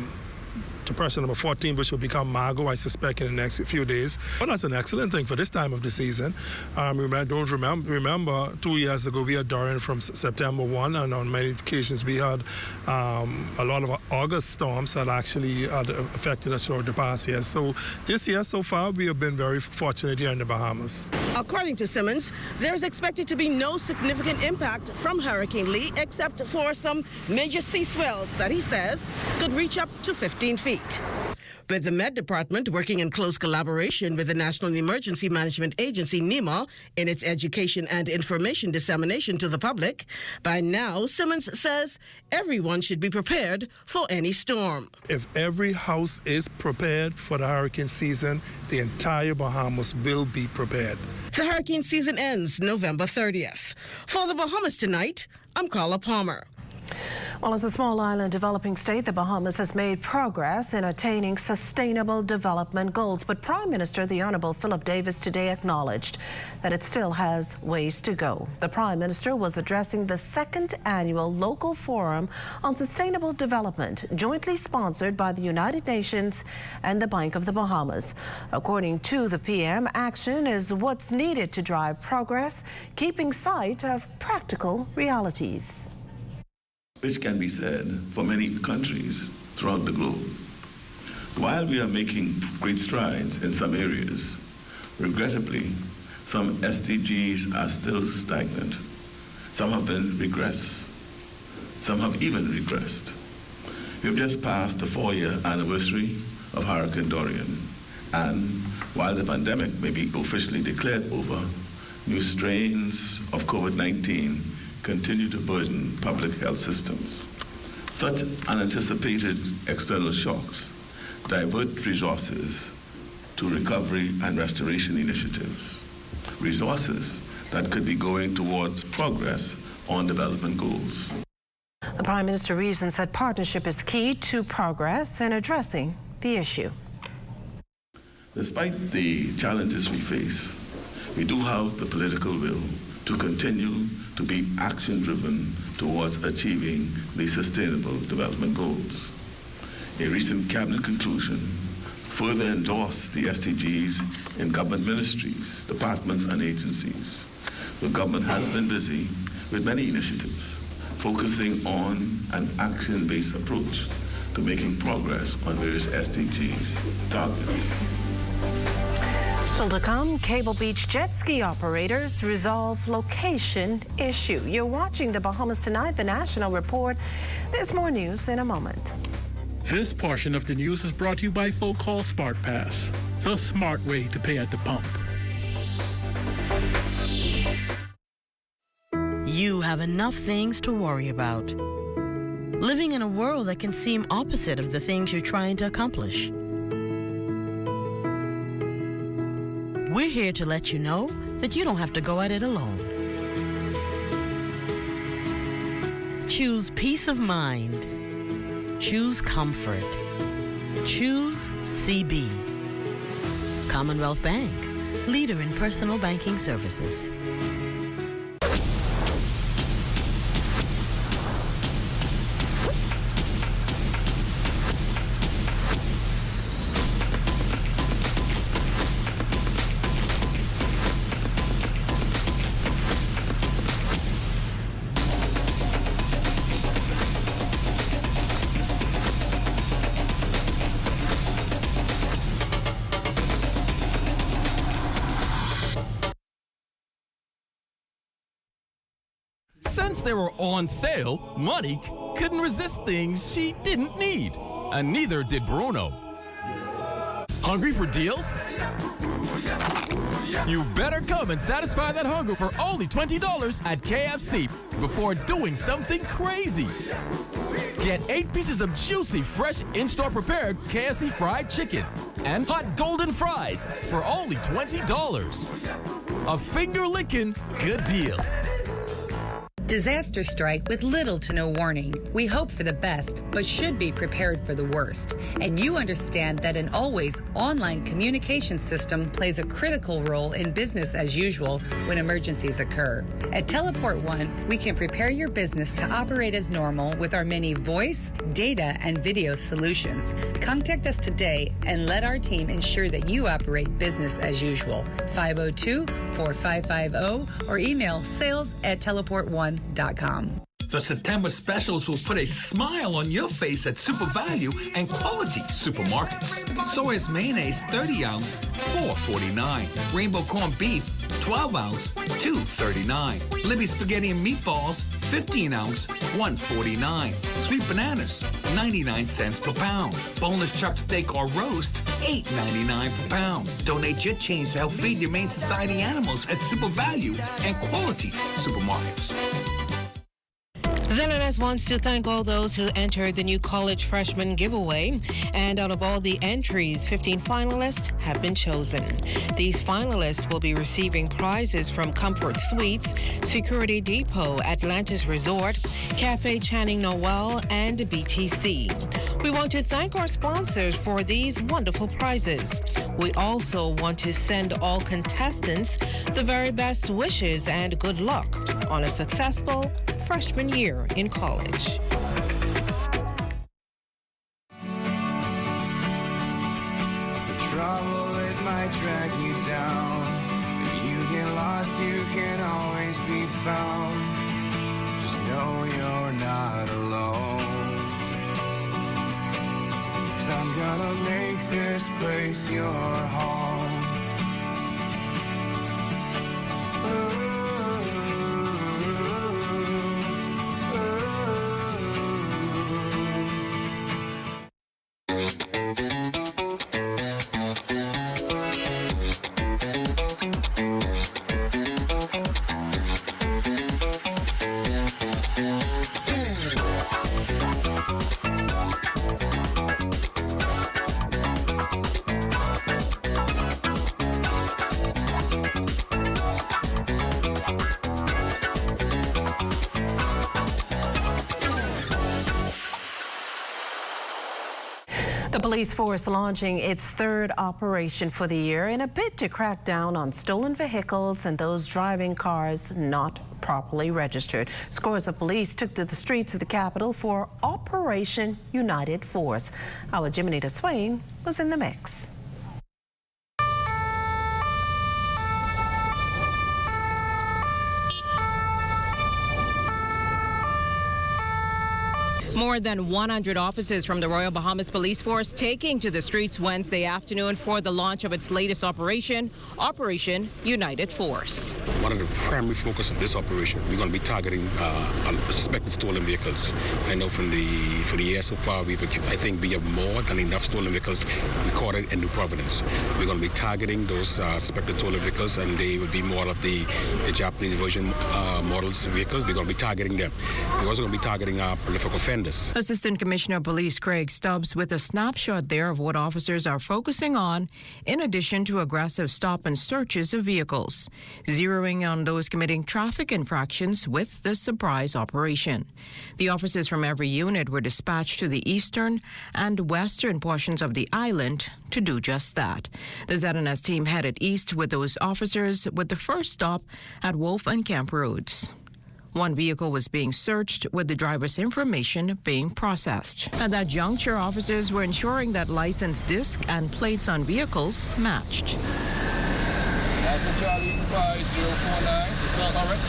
depression number 14, which will become Margot, I suspect, in the next few days. But that's an excellent thing for this time of the season. Remember 2 years ago we had Dorian from September 1, and on many occasions we had a lot of August storms that actually affected us throughout the past year. So this year so far we have been very fortunate here in the Bahamas. According to Simmons, there is expected to be no significant impact from Hurricane Lee except for some major sea swells that he says could reach up to 15 feet. With the Met Department working in close collaboration with the National Emergency Management Agency, NEMA, in its education and information dissemination to the public, by now, Simmons says everyone should be prepared for any storm. If every house is prepared for the hurricane season, the entire Bahamas will be prepared. The hurricane season ends November 30th. For the Bahamas Tonight, I'm Carla Palmer. Well, as a small island developing state, the Bahamas has made progress in attaining sustainable development goals. But Prime Minister, the Honorable Philip Davis, today acknowledged that it still has ways to go. The Prime Minister was addressing the 2nd annual Local Forum on Sustainable Development, jointly sponsored by the United Nations and the Bank of the Bahamas. According to the PM, action is what's needed to drive progress, keeping sight of practical realities. Which can be said for many countries throughout the globe. While we are making great strides in some areas, regrettably, some SDGs are still stagnant. Some have been regressed. Some have even regressed. We've just passed the 4-year anniversary of Hurricane Dorian, and while the pandemic may be officially declared over, new strains of COVID-19 continue to burden public health systems. Such unanticipated external shocks divert resources to recovery and restoration initiatives, resources that could be going towards progress on development goals. The Prime Minister reasons that partnership is key to progress in addressing the issue. Despite the challenges we face, we do have the political will to continue to be action-driven towards achieving the Sustainable Development Goals. A recent cabinet conclusion further endorse the SDGs in government ministries, departments, and agencies. The government has been busy with many initiatives, focusing on an action-based approach to making progress on various SDGs targets. Still to come, Cable Beach jet ski operators resolve location issue. You're watching the Bahamas Tonight, the National Report. There's more news in a moment. This portion of the news is brought to you by Folk Call Smart Pass, the smart way to pay at the pump. You have enough things to worry about. Living in a world that can seem opposite of the things you're trying to accomplish. We're here to let you know that you don't have to go at it alone. Choose peace of mind. Choose comfort. Choose CB. Commonwealth Bank, leader in personal banking services. Since they were on sale, Monique couldn't resist things she didn't need. And neither did Bruno. Hungry for deals? You better come and satisfy that hunger for only $20 at KFC before doing something crazy. Get 8 pieces of juicy, fresh, in-store prepared KFC fried chicken and hot golden fries for only $20. A finger-licking good deal. Disasters strike with little to no warning. We hope for the best, but should be prepared for the worst. And you understand that an always online communication system plays a critical role in business as usual when emergencies occur. At Teleport One, we can prepare your business to operate as normal with our many voice, data, and video solutions. Contact us today and let our team ensure that you operate business as usual. 502-4550 or email sales@teleportone.com. The September specials will put a smile on your face at Super Value and Quality Supermarkets. So is mayonnaise 30 ounce, $4.49. Rainbow corned beef, 12 ounce, $2.39. Libby spaghetti and meatballs, 15 ounce, $1.49. Sweet bananas, 99 cents per pound. Boneless chuck steak or roast, $8.99 per pound. Donate your change to help feed your Humane Society animals at Super Value and Quality Supermarkets. ZNS wants to thank all those who entered the new college freshman giveaway. And out of all the entries, 15 finalists have been chosen. These finalists will be receiving prizes from Comfort Suites, Security Depot, Atlantis Resort, Cafe Channing Noel, and BTC. We want to thank our sponsors for these wonderful prizes. We also want to send all contestants the very best wishes and good luck on a successful freshman year in college. Trouble, it might drag you down. If you get lost, you can always be found. Just know you're not alone. 'Cause I'm gonna make this place your home. The police force launching its third operation for the year in a bid to crack down on stolen vehicles and those driving cars not properly registered. Scores of police took to the streets of the capital for Operation United Force. Our Jiminita Swain was in the mix. More than 100 officers from the Royal Bahamas Police Force taking to the streets Wednesday afternoon for the launch of its latest operation, Operation United Force. One of the primary focus of this operation, we're going to be targeting suspected stolen vehicles. I know for the year so far, I think we have more than enough stolen vehicles recorded in New Providence. We're going to be targeting those suspected stolen vehicles, and they will be more of the Japanese version models vehicles. We're going to be targeting them. We're also going to be targeting prolific offenders. Assistant Commissioner of Police Craig Stubbs with a snapshot there of what officers are focusing on, in addition to aggressive stop and searches of vehicles, zeroing on those committing traffic infractions with the surprise operation. The officers from every unit were dispatched to the eastern and western portions of the island to do just that. The ZNS team headed east with those officers, with the first stop at Wolf and Camp Roads. One vehicle was being searched with the driver's information being processed. At that juncture, officers were ensuring that license disc and plates on vehicles matched. Alpha Charlie 5049, is that correct?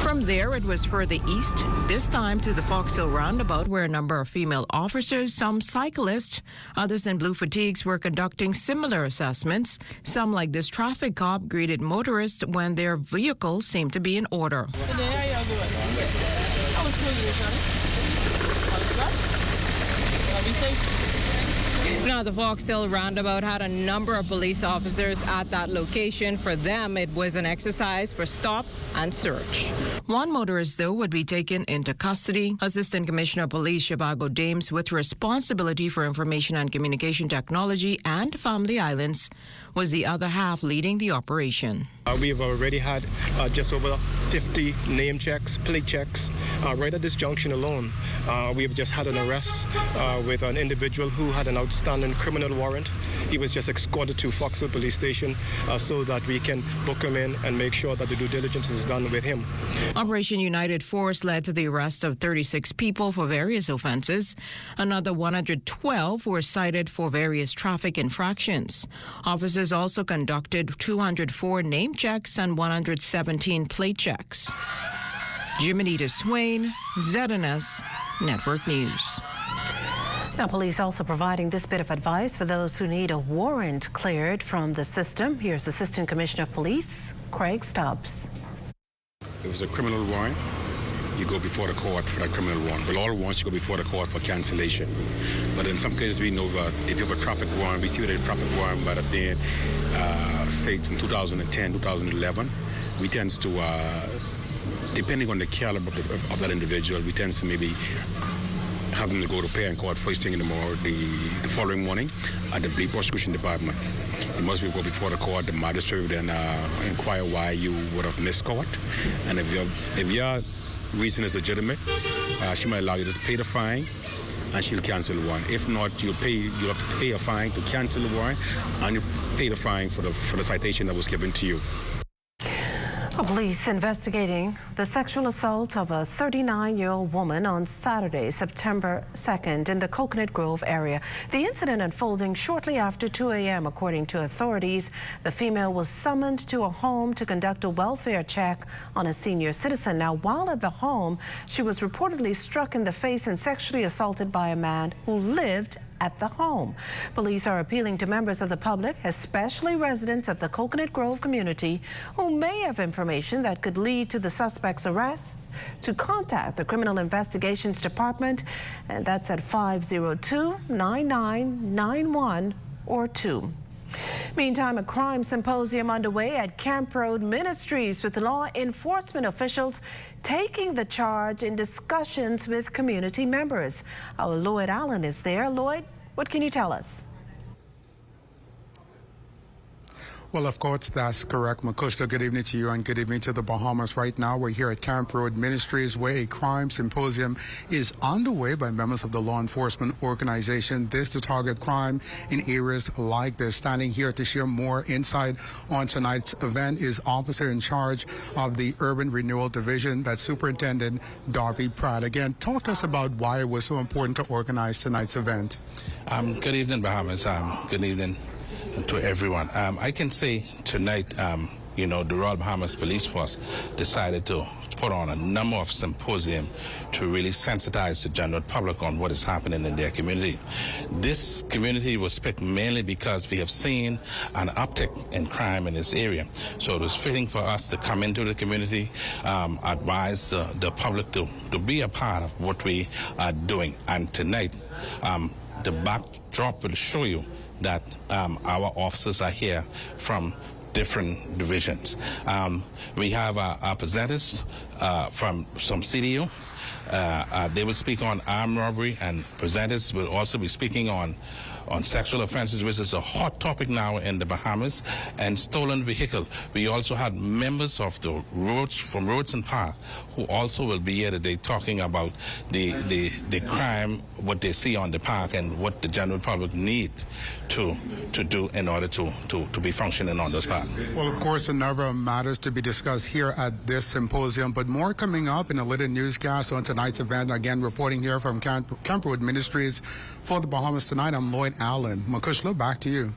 From there, it was further east, this time to the Fox Hill roundabout, where a number of female officers, some cyclists, others in blue fatigues, were conducting similar assessments. Some, like this traffic cop, greeted motorists when their vehicle seemed to be in order. Today, how y'all doing? How was school, Johnny? Be safe. Now, the Fox Hill roundabout had a number of police officers at that location. For them, it was an exercise for stop and search. One motorist, though, would be taken into custody. Assistant Commissioner of Police Shabago Dames, with responsibility for information and communication technology and Family Islands, was the other half leading the operation. We've already had just over 50 name checks, plate checks. Right at this junction alone, we have just had an arrest with an individual who had an outstanding criminal warrant. He was just escorted to Fox Hill Police Station so that we can book him in and make sure that the due diligence is done with him. Operation United Force led to the arrest of 36 people for various offenses. Another 112 were cited for various traffic infractions. Officers also conducted 204 name checks and 117 plate checks. Jiminita Swain, ZNS Network News. Now, police also providing this bit of advice for those who need a warrant cleared from the system. Here's Assistant Commissioner of Police Craig Stubbs. It was a criminal warrant. You go before the court for that criminal warrant. But all warrants, you go before the court for cancellation. But in some cases, we know that if you have a traffic warrant, we see that a traffic warrant might have been, say, from 2010, 2011. We tend to, depending on the caliber of that individual, we tend to maybe have them to go to parent court first thing in the morning, the following morning at the prosecution department. You must go before the court. The magistrate will then inquire why you would have missed court. And if your reason is legitimate, she might allow you to pay the fine and she'll cancel the warrant. If not, you'll have to pay a fine to cancel the warrant and you pay the fine for the citation that was given to you. Police investigating the sexual assault of a 39-year-old woman on Saturday, September 2nd in the Coconut Grove area. The incident unfolding shortly after 2 a.m. According to authorities, the female was summoned to a home to conduct a welfare check on a senior citizen. Now, while at the home, she was reportedly struck in the face and sexually assaulted by a man who lived at the home. Police are appealing to members of the public, especially residents of the Coconut Grove community, who may have information that could lead to the suspect's arrest, to contact the Criminal Investigations Department, and that's at 502-9991 or 2. Meantime, a crime symposium underway at Camp Road Ministries with law enforcement officials taking the charge in discussions with community members. Our Lloyd Allen is there. Lloyd, what can you tell us? Well, of course, that's correct. Makushla, good evening to you and good evening to the Bahamas. Right now, we're here at Camp Road Ministries, where a crime symposium is underway by members of the law enforcement organization. This to target crime in areas like this. Standing here to share more insight on tonight's event is officer in charge of the Urban Renewal Division, that's Superintendent Darby Pratt. Again, talk to us about why it was so important to organize tonight's event. Good evening, Bahamas. Good evening to everyone. I can say tonight, the Royal Bahamas Police Force decided to put on a number of symposium to really sensitize the general public on what is happening in their community. This community was picked mainly because we have seen an uptick in crime in this area. So it was fitting for us to come into the community, advise the public to be a part of what we are doing. And tonight, the backdrop will show you that our officers are here from different divisions. We have our presenters from CDU. They will speak on armed robbery, and presenters will also be speaking on sexual offenses, which is a hot topic now in the Bahamas, and stolen vehicle. We also had members of the roads from Roads and Park who also will be here today talking about the crime, what they see on the park, and what the general public need to do in order to be functioning on those parks. Well, of course, a number of matters to be discussed here at this symposium, but more coming up in a little newscast on tonight's event. Again, reporting here from Camp Road Ministries for the Bahamas Tonight, I'm Lloyd Allen. Makushla, back to you.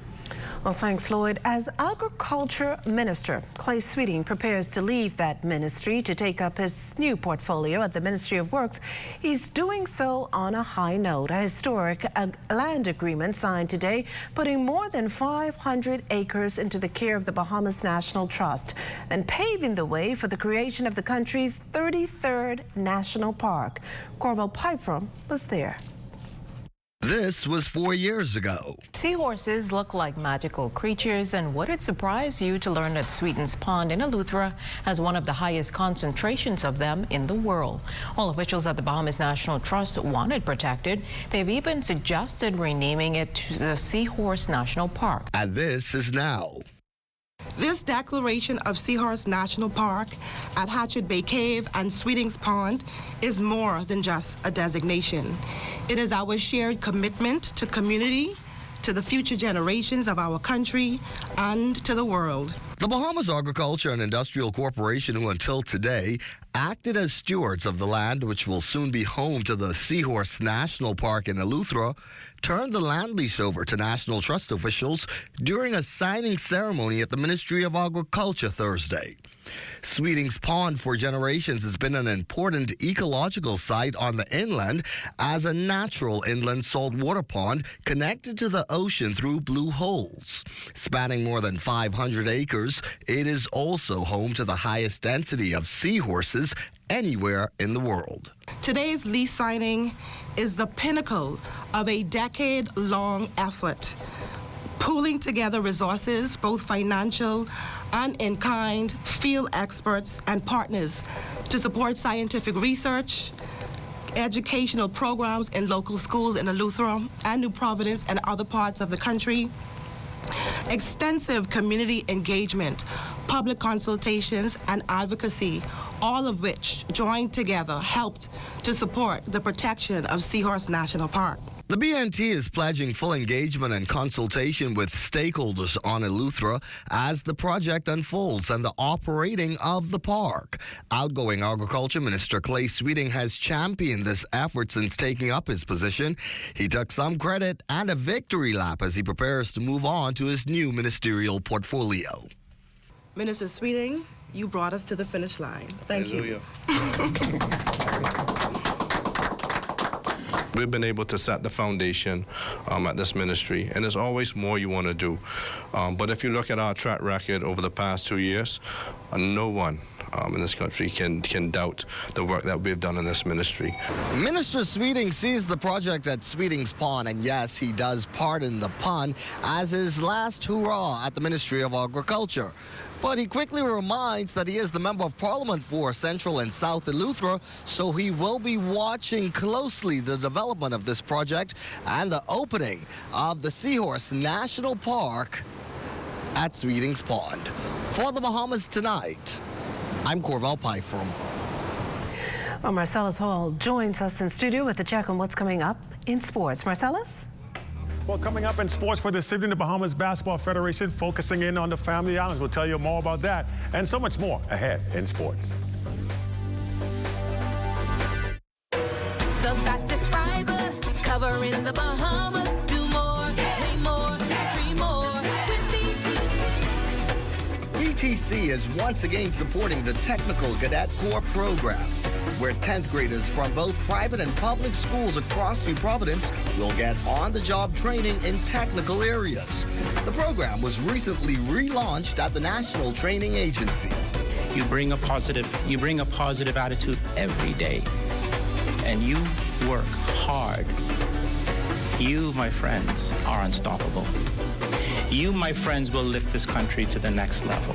Well, thanks, Lloyd. As Agriculture Minister, Clay Sweeting prepares to leave that ministry to take up his new portfolio at the Ministry of Works, he's doing so on a high note. A historic land agreement signed today, putting more than 500 acres into the care of the Bahamas National Trust and paving the way for the creation of the country's 33rd National Park. Corval Pyfrom was there. This was 4 years ago. Seahorses look like magical creatures, and would it surprise you to learn that Sweetens Pond in Eleuthera has one of the highest concentrations of them in the world? All officials at the Bahamas National Trust want it protected. They've even suggested renaming it to the Seahorse National Park. And this is now. This declaration of Seahorse National Park at Hatchet Bay Cave and Sweetings Pond is more than just a designation. It is our shared commitment to community, to the future generations of our country, and to the world. The Bahamas Agriculture and Industrial Corporation, who until today acted as stewards of the land which will soon be home to the Seahorse National Park in Eleuthera, turned the land lease over to National Trust officials during a signing ceremony at the Ministry of Agriculture Thursday. Sweetings Pond for generations has been an important ecological site on the inland as a natural inland saltwater pond connected to the ocean through blue holes. Spanning more than 500 acres, it is also home to the highest density of seahorses anywhere in the world. Today's lease signing is the pinnacle of a decade-long effort, pooling together resources, both financial and in-kind, field experts and partners to support scientific research, educational programs in local schools in Eleuthera and New Providence and other parts of the country, extensive community engagement, public consultations, and advocacy, all of which, joined together, helped to support the protection of Seahorse National Park. The BNT is pledging full engagement and consultation with stakeholders on Eleuthera as the project unfolds and the operating of the park. Outgoing Agriculture Minister Clay Sweeting has championed this effort since taking up his position. He took some credit and a victory lap as he prepares to move on to his new ministerial portfolio. Minister Sweeting, you brought us to the finish line. Thank you. We've been able to set the foundation at this ministry, and there's always more you want to do. But if you look at our track record over the past 2 years, no one in this country can doubt the work that we've done in this ministry. Minister Sweeting sees the project at Sweetings Pond, and yes, he does pardon the pun, as his last hurrah at the Ministry of Agriculture. But he quickly reminds that he is the Member of Parliament for Central and South Eleuthera, so he will be watching closely the development of this project and the opening of the Seahorse National Park at Sweetings Pond. For the Bahamas Tonight, I'm Corval Pyfrom. Well, Marcellus Hall joins us in studio with a check on what's coming up in sports. Marcellus? Well, coming up in sports for this evening, the Bahamas Basketball Federation focusing in on the Family Islands. We'll tell you more about that and so much more ahead in sports. The fastest fiber covering the Bahamas. Do more, pay more, stream more with BTC. BTC is once again supporting the Technical Cadet Corps program, where 10th graders from both private and public schools across New Providence will get on-the-job training in technical areas. The program was recently relaunched at the National Training Agency. You bring a positive attitude every day, and you work hard. You, my friends, are unstoppable. You, my friends, will lift this country to the next level.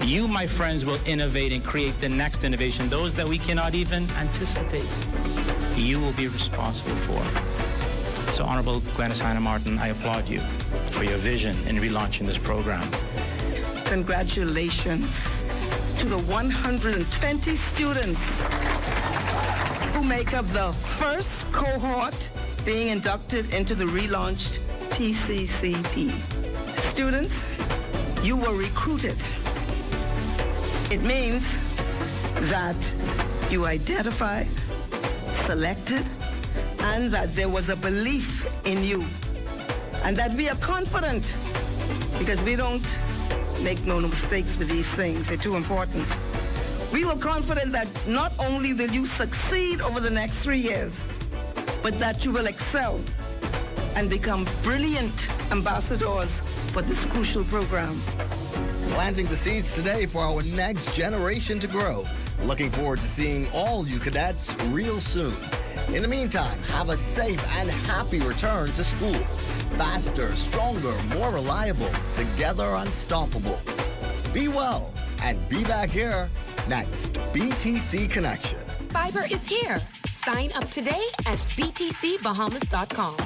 You, my friends, will innovate and create the next innovation, those that we cannot even anticipate. You will be responsible for. So, Honorable Glenys Hanna-Martin, I applaud you for your vision in relaunching this program. Congratulations to the 120 students who make up the first cohort being inducted into the relaunched TCCP. Students, you were recruited. It means that you identified, selected, and that there was a belief in you. And that we are confident, because we don't make no mistakes with these things. They're too important. We were confident that not only will you succeed over the next 3 years, but that you will excel and become brilliant ambassadors for this crucial program. Planting the seeds today for our next generation to grow. Looking forward to seeing all you cadets real soon. In the meantime, have a safe and happy return to school. Faster, stronger, more reliable, together unstoppable. Be well and be back here next. BTC Connection. Fiber is here. Sign up today at btcbahamas.com.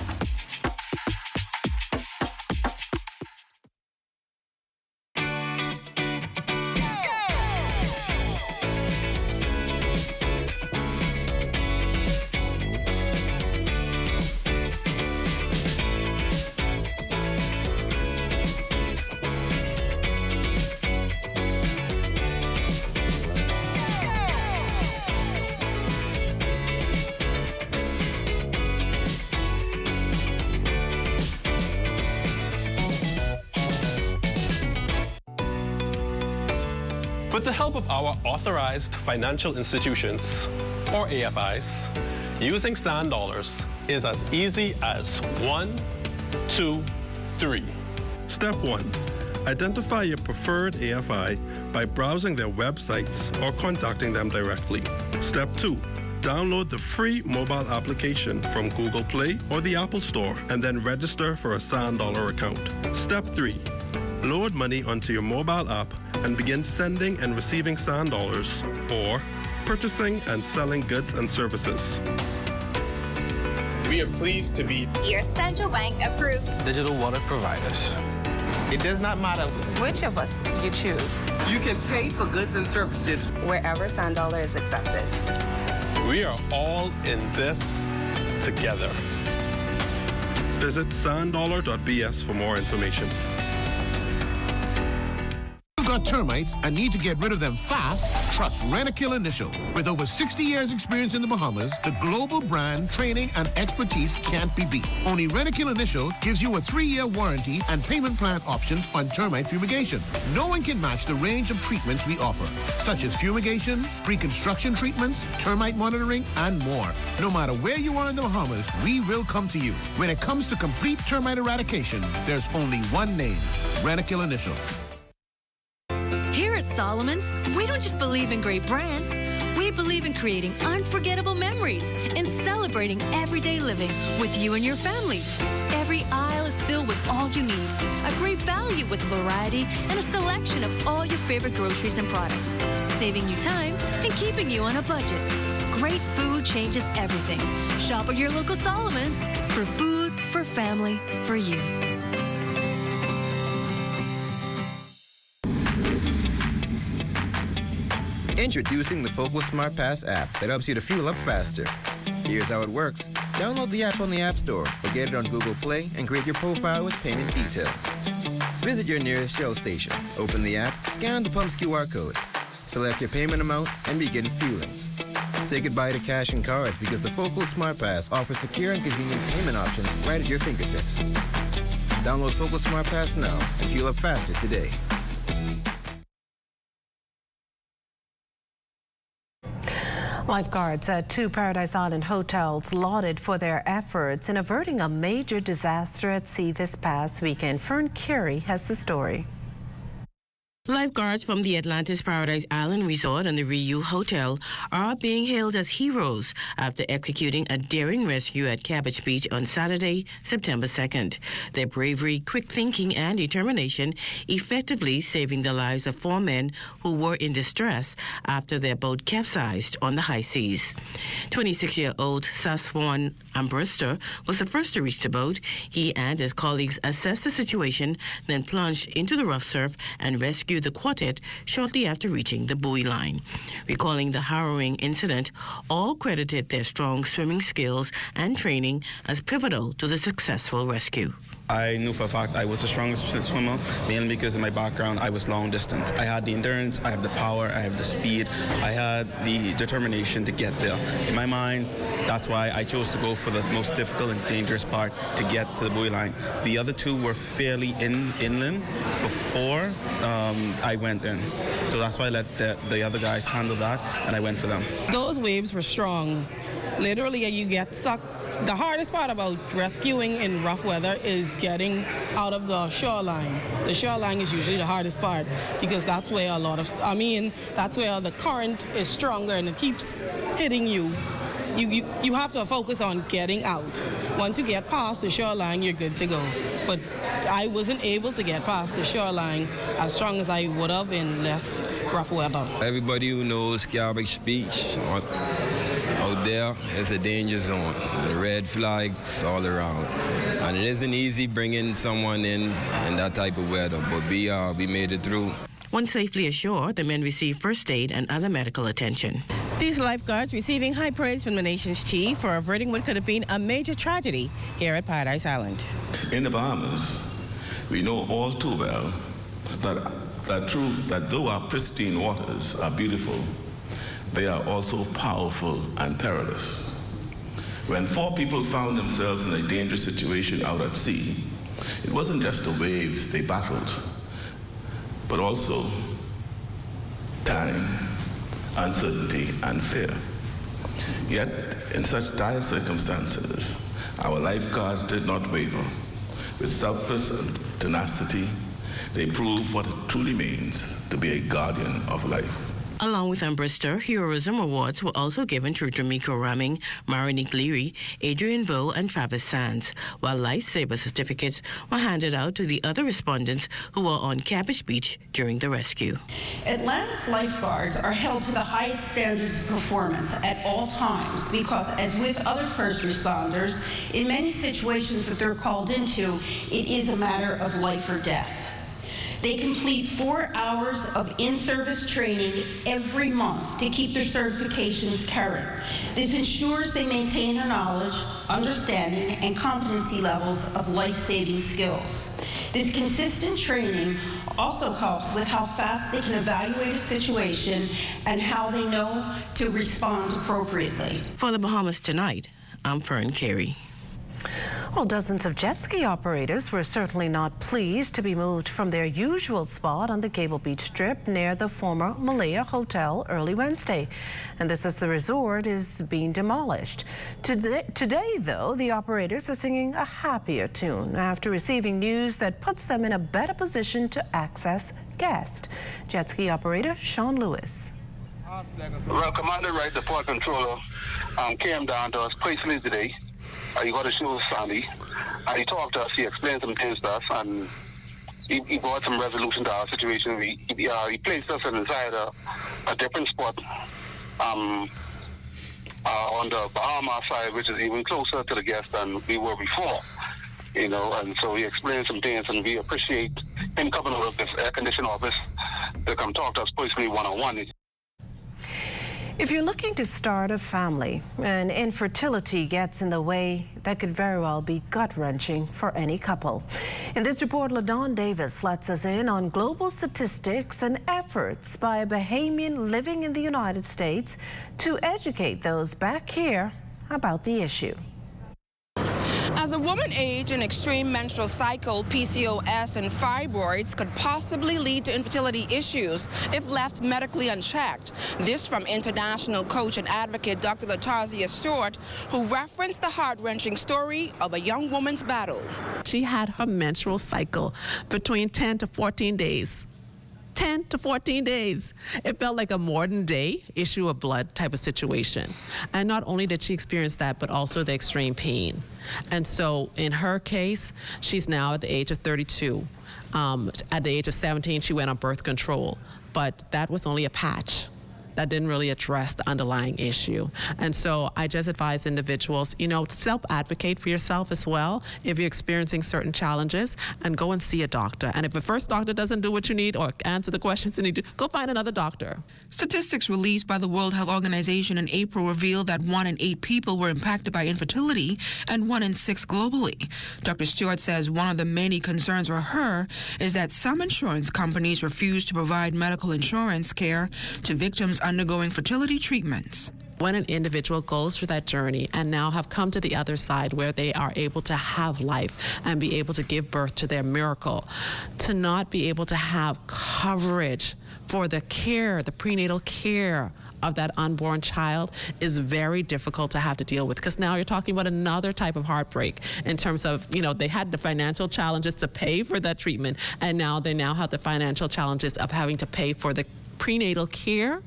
With the help of our authorized financial institutions, or AFIs, using sand dollars is as easy as 1, 2, 3. Step 1. Identify your preferred AFI by browsing their websites or contacting them directly. Step 2. Download the free mobile application from Google Play or the Apple Store and then register for a sand dollar account. Step 3. Load money onto your mobile app and begin sending and receiving sand dollars or purchasing and selling goods and services. We are pleased to be your central bank approved digital wallet providers. It does not matter which of us you choose. You can pay for goods and services wherever sand dollar is accepted. We are all in this together. Visit sanddollar.bs for more information. Got termites and need to get rid of them fast? Trust Rent-A-Kill Initial. With over 60 years experience in the Bahamas, the global brand, training, and expertise can't be beat. Only Rent-A-Kill Initial gives you a 3-year warranty and payment plan options on termite fumigation. No one can match the range of treatments we offer, such as fumigation, pre-construction treatments, termite monitoring, and more. No matter where you are in the Bahamas, we will come to you. When it comes to complete termite eradication, there's only one name, Rent-A-Kill Initial. Here at Solomon's, we don't just believe in great brands. We believe in creating unforgettable memories and celebrating everyday living with you and your family. Every aisle is filled with all you need. A great value with variety and a selection of all your favorite groceries and products. Saving you time and keeping you on a budget. Great food changes everything. Shop at your local Solomon's for food, for family, for you. Introducing the Focal Smart Pass app that helps you to fuel up faster. Here's how it works. Download the app on the App Store or get it on Google Play and create your profile with payment details. Visit your nearest Shell station. Open the app, scan the pump's QR code, select your payment amount, and begin fueling. Say goodbye to cash and cards because the Focal Smart Pass offers secure and convenient payment options right at your fingertips. Download Focal Smart Pass now and fuel up faster today. Lifeguards at 2 Paradise Island hotels lauded for their efforts in averting a major disaster at sea this past weekend. Fern Carey has the story. Lifeguards from the Atlantis Paradise Island Resort and the Riu Hotel are being hailed as heroes after executing a daring rescue at Cabbage Beach on Saturday, September 2nd. Their bravery, quick thinking, and determination effectively saving the lives of 4 men who were in distress after their boat capsized on the high seas. 26-year-old Saswan Ambrister was the first to reach the boat. He and his colleagues assessed the situation, then plunged into the rough surf and rescued the quartet shortly after reaching the buoy line. Recalling the harrowing incident, all credited their strong swimming skills and training as pivotal to the successful rescue. I knew for a fact I was the strongest swimmer, mainly because of my background. I was long distance. I had the endurance, I have the power, I have the speed, I had the determination to get there. In my mind, that's why I chose to go for the most difficult and dangerous part, to get to the buoy line. The other 2 were fairly inland before I went in. So that's why I let the other guys handle that, and I went for them. Those waves were strong. Literally, you get stuck. The hardest part about rescuing in rough weather is getting out of the shoreline. The shoreline is usually the hardest part because that's where that's where the current is stronger and it keeps hitting you. You have to focus on getting out. Once you get past the shoreline, you're good to go. But I wasn't able to get past the shoreline as strong as I would have in less rough weather. Everybody who knows Cabbage Beach out there is a danger zone. The red flags all around. And it isn't easy bringing someone in that type of weather, but we made it through. Once safely ashore, the men received first aid and other medical attention. These lifeguards receiving high praise from the nation's chief for averting what could have been a major tragedy here at Paradise Island. In the Bahamas, we know all too well that though our pristine waters are beautiful, they are also powerful and perilous. When 4 people found themselves in a dangerous situation out at sea, it wasn't just the waves they battled, but also time, uncertainty, and fear. Yet, in such dire circumstances, our lifeguards did not waver. With selfless and tenacity, they proved what it truly means to be a guardian of life. Along with Ambrister, heroism awards were also given to Jamaica Ramming, Marinique Leary, Adrian Bowe, and Travis Sands, while lifesaver certificates were handed out to the other respondents who were on Cabbage Beach during the rescue. Atlantis lifeguards are held to the highest standards of performance at all times because, as with other first responders, in many situations that they're called into, it is a matter of life or death. They complete 4 hours of in-service training every month to keep their certifications current. This ensures they maintain their knowledge, understanding, and competency levels of life-saving skills. This consistent training also helps with how fast they can evaluate a situation and how they know to respond appropriately. For the Bahamas Tonight, I'm Fern Carey. Well, dozens of jet ski operators were certainly not pleased to be moved from their usual spot on the Cable Beach Strip near the former Malaya Hotel early Wednesday. And this as the resort is being demolished. Today, though, the operators are singing a happier tune after receiving news that puts them in a better position to access guests. Jet ski operator Sean Lewis. Well, Commander Wright, the port controller, came down to us personally today. He got a show with Sandy, and he talked to us, he explained some things to us, and he brought some resolution to our situation. He placed us inside a different spot on the Bahama side, which is even closer to the guests than we were before. You know, and so he explained some things, and we appreciate him coming over this air conditioning office to come talk to us personally one-on-one. If you're looking to start a family and infertility gets in the way, that could very well be gut-wrenching for any couple. In this report, LaDawn Davis lets us in on global statistics and efforts by a Bahamian living in the United States to educate those back here about the issue. As a woman age, an extreme menstrual cycle, PCOS, and fibroids could possibly lead to infertility issues if left medically unchecked. This from international coach and advocate Dr. Latarzia Stewart, who referenced the heart-wrenching story of a young woman's battle. She had her menstrual cycle between 10 to 14 days. 10 to 14 days. It felt like a modern day issue of blood type of situation. And not only did she experience that, but also the extreme pain. And so in her case, she's now at the age of 32. At the age of 17, she went on birth control, but that was only a patch. That didn't really address the underlying issue. And so I just advise individuals, self-advocate for yourself as well if you're experiencing certain challenges, and go and see a doctor. And if the first doctor doesn't do what you need or answer the questions you need to, go find another doctor. Statistics released by the World Health Organization in April revealed that 1 in 8 people were impacted by infertility and 1 in 6 globally. Dr. Stewart says one of the many concerns for her is that some insurance companies refuse to provide medical insurance care to victims undergoing fertility treatments. When an individual goes through that journey and now have come to the other side where they are able to have life and be able to give birth to their miracle, to not be able to have coverage for the care, the prenatal care of that unborn child is very difficult to have to deal with, because now you're talking about another type of heartbreak in terms of, they had the financial challenges to pay for that treatment, and now they have the financial challenges of having to pay for the prenatal care.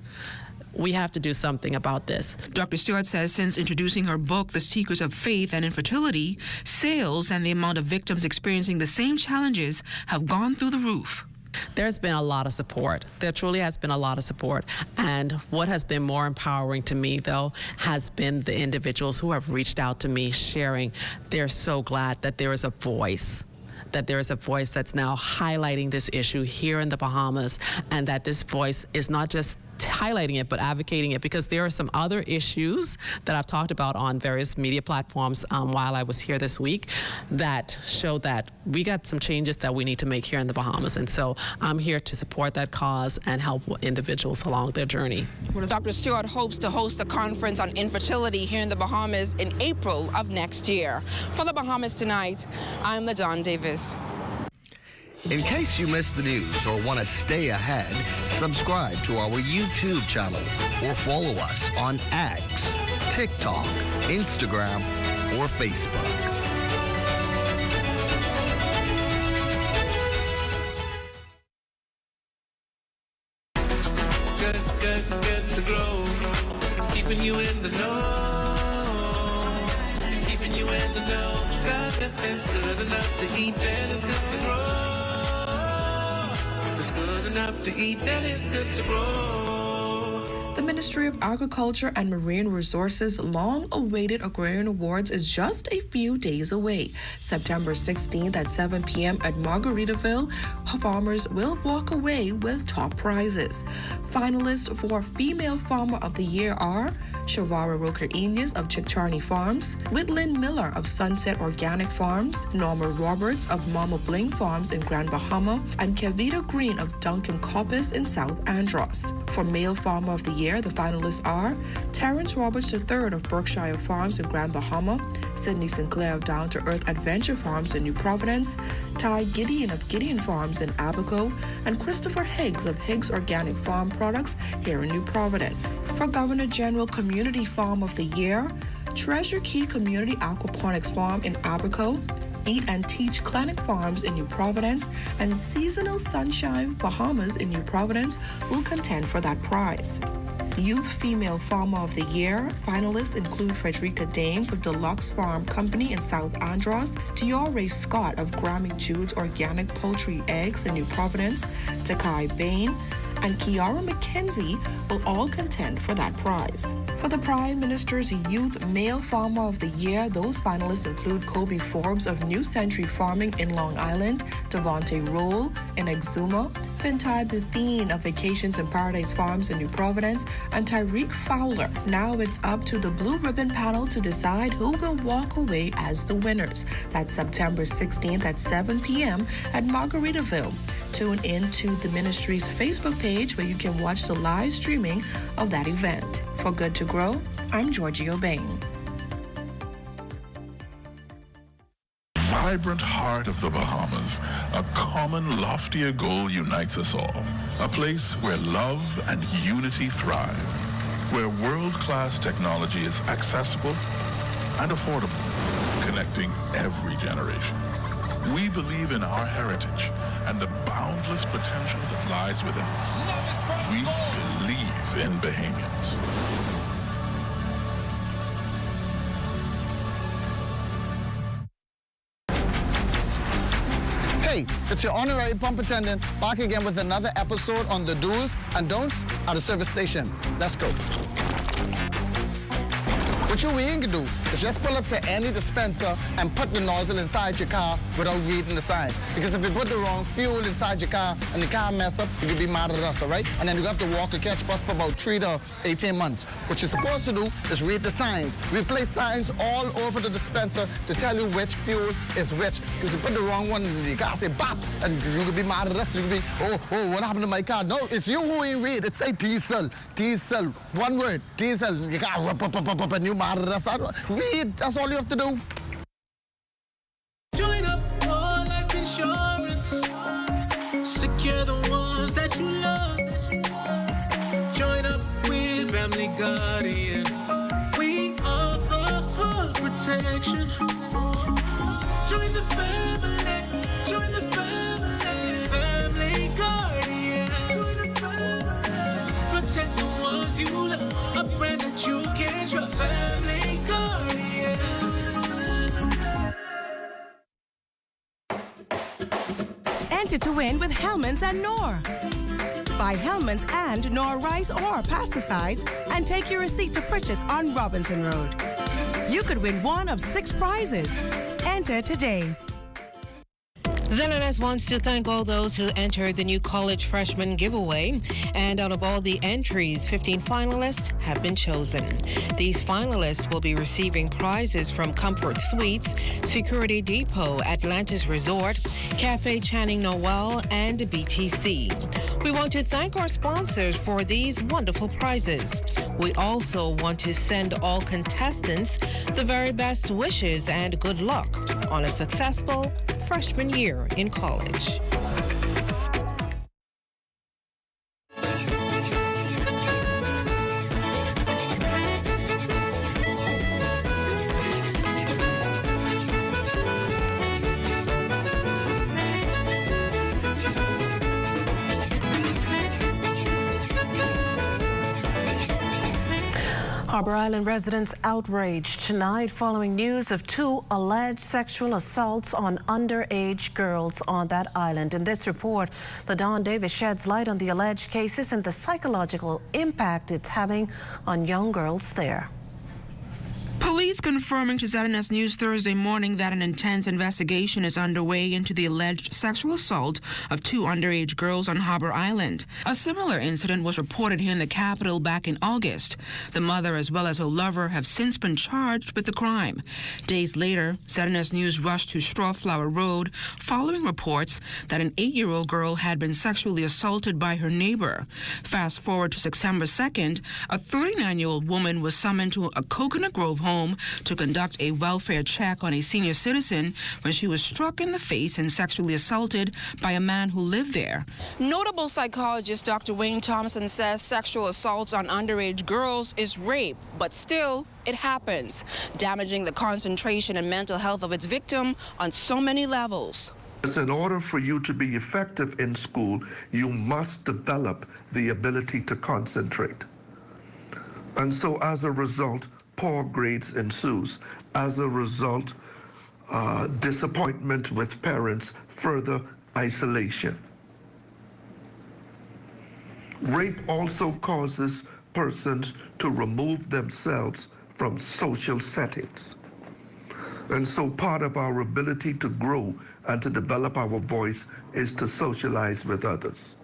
We have to do something about this. Dr. Stewart says since introducing her book, The Secrets of Faith and Infertility, sales and the amount of victims experiencing the same challenges have gone through the roof. There's been a lot of support. There truly has been a lot of support. And what has been more empowering to me, though, has been the individuals who have reached out to me sharing they're so glad that there is a voice. That there is a voice that's now highlighting this issue here in the Bahamas, and that this voice is not just highlighting it, but advocating it, because there are some other issues that I've talked about on various media platforms while I was here this week that show that we got some changes that we need to make here in the Bahamas. And so I'm here to support that cause and help individuals along their journey. Dr. Stewart hopes to host a conference on infertility here in the Bahamas in April of next year. For the Bahamas Tonight, I'm LaDawn Davis. In case you missed the news or want to stay ahead, subscribe to our YouTube channel or follow us on X, TikTok, Instagram, or Facebook. Good to grow, keeping you in the know, keeping you in the know. God, it's good enough to eat, then it's good to grow. It's good enough to eat, then it's good to grow. The Ministry of Agriculture and Marine Resources' long-awaited Agrarian Awards is just a few days away. September 16th at 7 p.m. at Margaritaville, farmers will walk away with top prizes. Finalists for Female Farmer of the Year are Shavara Roker-Enyas of Chickcharney Farms, Whitlin Miller of Sunset Organic Farms, Norma Roberts of Mama Bling Farms in Grand Bahama, and Kevita Green of Duncan Coppice in South Andros. For Male Farmer of the Year, the finalists are Terrence Roberts III of Berkshire Farms in Grand Bahama, Sidney Sinclair of Down to Earth Adventure Farms in New Providence, Ty Gideon of Gideon Farms in Abaco, and Christopher Higgs of Higgs Organic Farm Products here in New Providence. For Governor General Community Farm of the Year, Treasure Key Community Aquaponics Farm in Abaco, Eat and Teach Clinic Farms in New Providence, and Seasonal Sunshine Bahamas in New Providence will contend for that prize. Youth Female Farmer of the Year finalists include Frederica Dames of Deluxe Farm Company in South Andros, Tiare Scott of Grammy Jude's Organic Poultry Eggs in New Providence, Takai Bain, and Kiara McKenzie will all contend for that prize. For the Prime Minister's Youth Male Farmer of the Year, those finalists include Kobe Forbes of New Century Farming in Long Island, Devontae Roll in Exuma, Pintai Bethune of Vacations in Paradise Farms in New Providence, and Tyreek Fowler. Now it's up to the Blue Ribbon panel to decide who will walk away as the winners. That's September 16th at 7 p.m. at Margaritaville. Tune in to the ministry's Facebook page where you can watch the live streaming of that event. For Good to Grow, I'm Georgie O'Bain. Vibrant heart of the Bahamas, a common loftier goal unites us all. A place where love and unity thrive, where world-class technology is accessible and affordable, connecting every generation. We believe in our heritage and the boundless potential that lies within us. We believe in Bahamians. Hey, it's your honorary pump attendant back again with another episode on the do's and don'ts at a service station. Let's go. What you ain't gonna do is just pull up to any dispenser and put the nozzle inside your car without reading the signs. Because if you put the wrong fuel inside your car and the car mess up, you could be mad at us, all right? And then you have to walk or catch bus for about 3 to 18 months. What you're supposed to do is read the signs. We place signs all over the dispenser to tell you which fuel is which. Because you put the wrong one in the car, say bop, and you could be mad at us. You could be, oh, what happened to my car? No, it's you who ain't read. It say diesel, diesel, one word, diesel. You got up, and you mad at us. Read, that's all you have to do. Join up for life insurance. Secure the ones that you love. Join up with Family Guardian. We offer full protection. Join the family. Join the family. Family Guardian. Protect the ones you love. A brand that you can trust. Family Guardian. Enter to win with Hellmann's and Knorr. Buy Hellmann's and Knorr rice or pesticides and take your receipt to purchase on Robinson Road. You could win one of 6 prizes. Enter today. ZNS wants to thank all those who entered the new college freshman giveaway. And out of all the entries, 15 finalists have been chosen. These finalists will be receiving prizes from Comfort Suites, Security Depot, Atlantis Resort, Cafe Channing Noel, and BTC. We want to thank our sponsors for these wonderful prizes. We also want to send all contestants the very best wishes and good luck on a successful freshman year in college. Harbor Island residents outraged tonight following news of 2 alleged sexual assaults on underage girls on that island. In this report, LaDon Davis sheds light on the alleged cases and the psychological impact it's having on young girls there. Police confirming to ZNS News Thursday morning that an intense investigation is underway into the alleged sexual assault of 2 underage girls on Harbor Island. A similar incident was reported here in the capital back in August. The mother as well as her lover have since been charged with the crime. Days later, ZNS News rushed to Strawflower Road following reports that an 8-year-old girl had been sexually assaulted by her neighbor. Fast forward to September 2nd, a 39-year-old woman was summoned to a Coconut Grove home to conduct a welfare check on a senior citizen when she was struck in the face and sexually assaulted by a man who lived there. Notable psychologist Dr. Wayne Thompson says sexual assaults on underage girls is rape, but still it happens, damaging the concentration and mental health of its victim on so many levels. In order for you to be effective in school, you must develop the ability to concentrate. And so as a result, poor grades ensues. As a result, disappointment with parents, further isolation. Rape also causes persons to remove themselves from social settings. And so part of our ability to grow and to develop our voice is to socialize with others.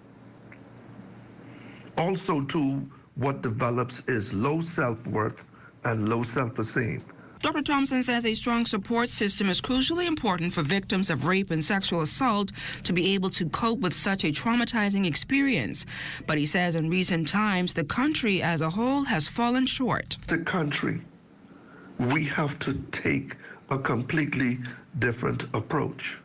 Also, too, what develops is low self-worth and low self-esteem. Dr. Thompson says a strong support system is crucially important for victims of rape and sexual assault to be able to cope with such a traumatizing experience. But he says in recent times, the country as a whole has fallen short. The country, we have to take a completely different approach.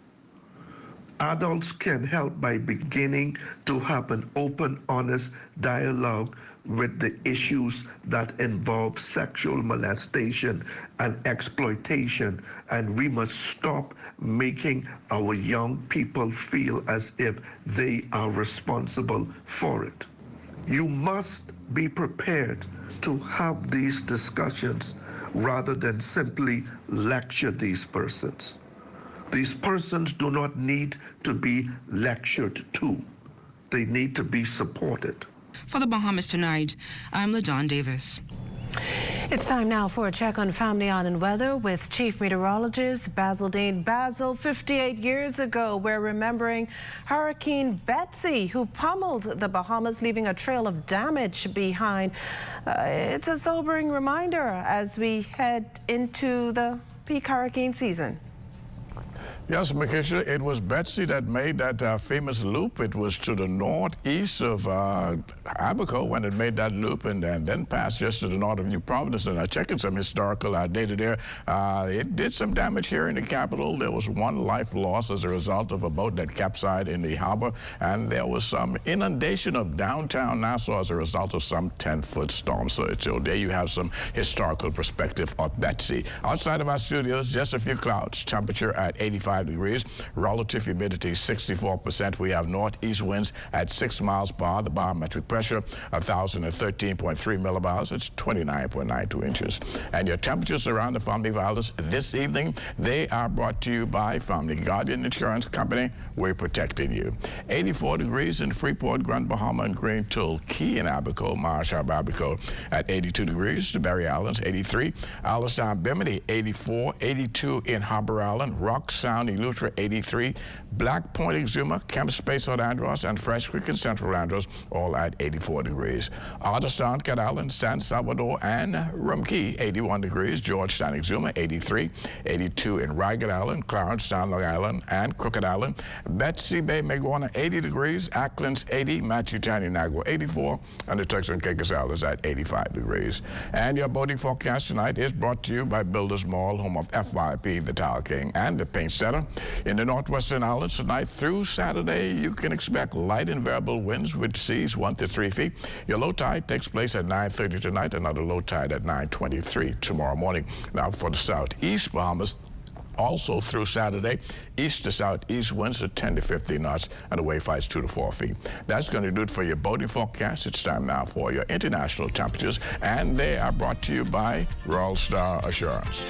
Adults can help by beginning to have an open, honest dialogue with the issues that involve sexual molestation and exploitation, and we must stop making our young people feel as if they are responsible for it. You must be prepared to have these discussions rather than simply lecture these persons. These persons do not need to be lectured to. They need to be supported. For the Bahamas Tonight, I'm LaDawn Davis. It's time now for a check on Family Island weather with Chief Meteorologist Basil Dean. Basil, 58 years ago, we're remembering Hurricane Betsy, who pummeled the Bahamas, leaving a trail of damage behind. It's a sobering reminder as we head into the peak hurricane season. Yes, Makisha, it was Betsy that made that famous loop. It was to the northeast of Abaco when it made that loop and then passed just to the north of New Providence. And I checking some historical data there. It did some damage here in the capital. There was one life lost as a result of a boat that capsized in the harbor. And there was some inundation of downtown Nassau as a result of some 10-foot storm surge. So there you have some historical perspective of Betsy. Outside of our studios, just a few clouds. Temperature at 85 degrees. Relative humidity 64%. We have northeast winds at 6 miles per hour. The barometric pressure 1,013.3 millibars. It's 29.92 inches. And your temperatures around the Family Islands this evening, they are brought to you by Family Guardian Insurance Company. We're protecting you. 84 degrees in Freeport, Grand Bahama, and Green Tool Key in Abaco, Marshall Abaco at 82 degrees. The Berry Islands 83. Alistown, Bimini 84. 82 in Harbor Island. Rock Sound, Eleuthera 83, Black Point, Exuma, Kemp Space, St. Andros, and Fresh Creek in Central Andros, all at 84 degrees. Otterstown, Cat Island, San Salvador, and Rumkey, 81 degrees. Georgetown, Exuma, 83, 82 in Ragged Island, Clarencetown, Long Island, and Crooked Island. Betsy Bay, Meguana, 80 degrees. Acklands, 80, Matthew-Town, Inagua, 84, and the Turks and Caicos Islands at 85 degrees. And your boating forecast tonight is brought to you by Builders Mall, home of FYP, the Towel King, and the Paint Center. In the Northwestern Islands tonight through Saturday, you can expect light and variable winds with seas 1 to 3 feet. Your low tide takes place at 9:30 tonight, another low tide at 9:23 tomorrow morning. Now for the southeast Bahamas, also through Saturday, east to southeast winds at 10 to 15 knots and the wave heights 2 to 4 feet. That's going to do it for your boating forecast. It's time now for your international temperatures, and they are brought to you by Royal Star Assurance.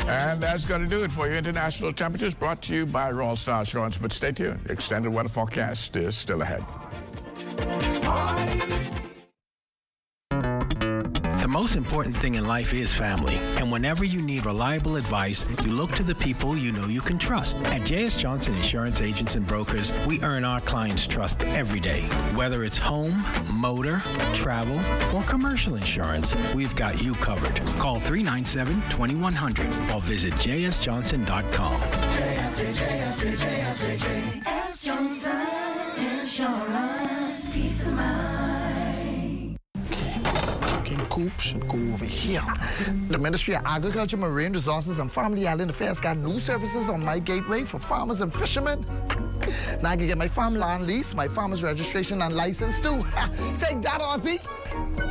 And that's going to do it for your international temperatures, brought to you by Royal Star Assurance. But stay tuned. Extended weather forecast is still ahead. The most important thing in life is family. And whenever you need reliable advice, you look to the people you know you can trust. At J.S. Johnson Insurance Agents and Brokers, we earn our clients' trust every day. Whether it's home, motor, travel, or commercial insurance, we've got you covered. Call 397-2100 or visit jsjohnson.com. JS Johnson Insurance, peace of mind. Coop should go over here. The Ministry of Agriculture, Marine Resources, and Family Island Affairs got new services on my gateway for farmers and fishermen. Now I can get my farmland lease, my farmer's registration and license too. Take that, Ozzy.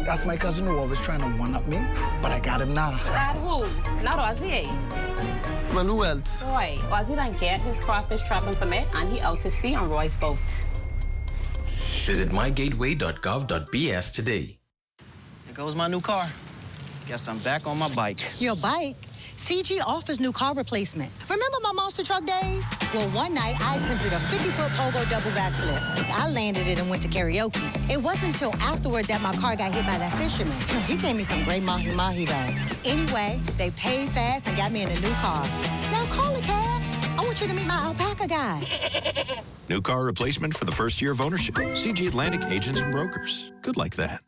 That's my cousin who always trying to one-up me, but I got him now. That who? Not Ozzy, Well, who else? Roy. Ozzy done get his crawfish trapping permit and he out to sea on Roy's boat. Visit mygateway.gov.bs today. Here goes my new car. Guess I'm back on my bike. Your bike? CG offers new car replacement. Remember my monster truck days? Well, one night I attempted a 50-foot pogo double backflip. I landed it and went to karaoke. It wasn't until afterward that my car got hit by that fisherman. He gave me some great mahi-mahi, though. Anyway, they paid fast and got me in a new car. Now call a cab. I want you to meet my alpaca guy. New car replacement for the first year of ownership. CG Atlantic Agents and Brokers. Good like that.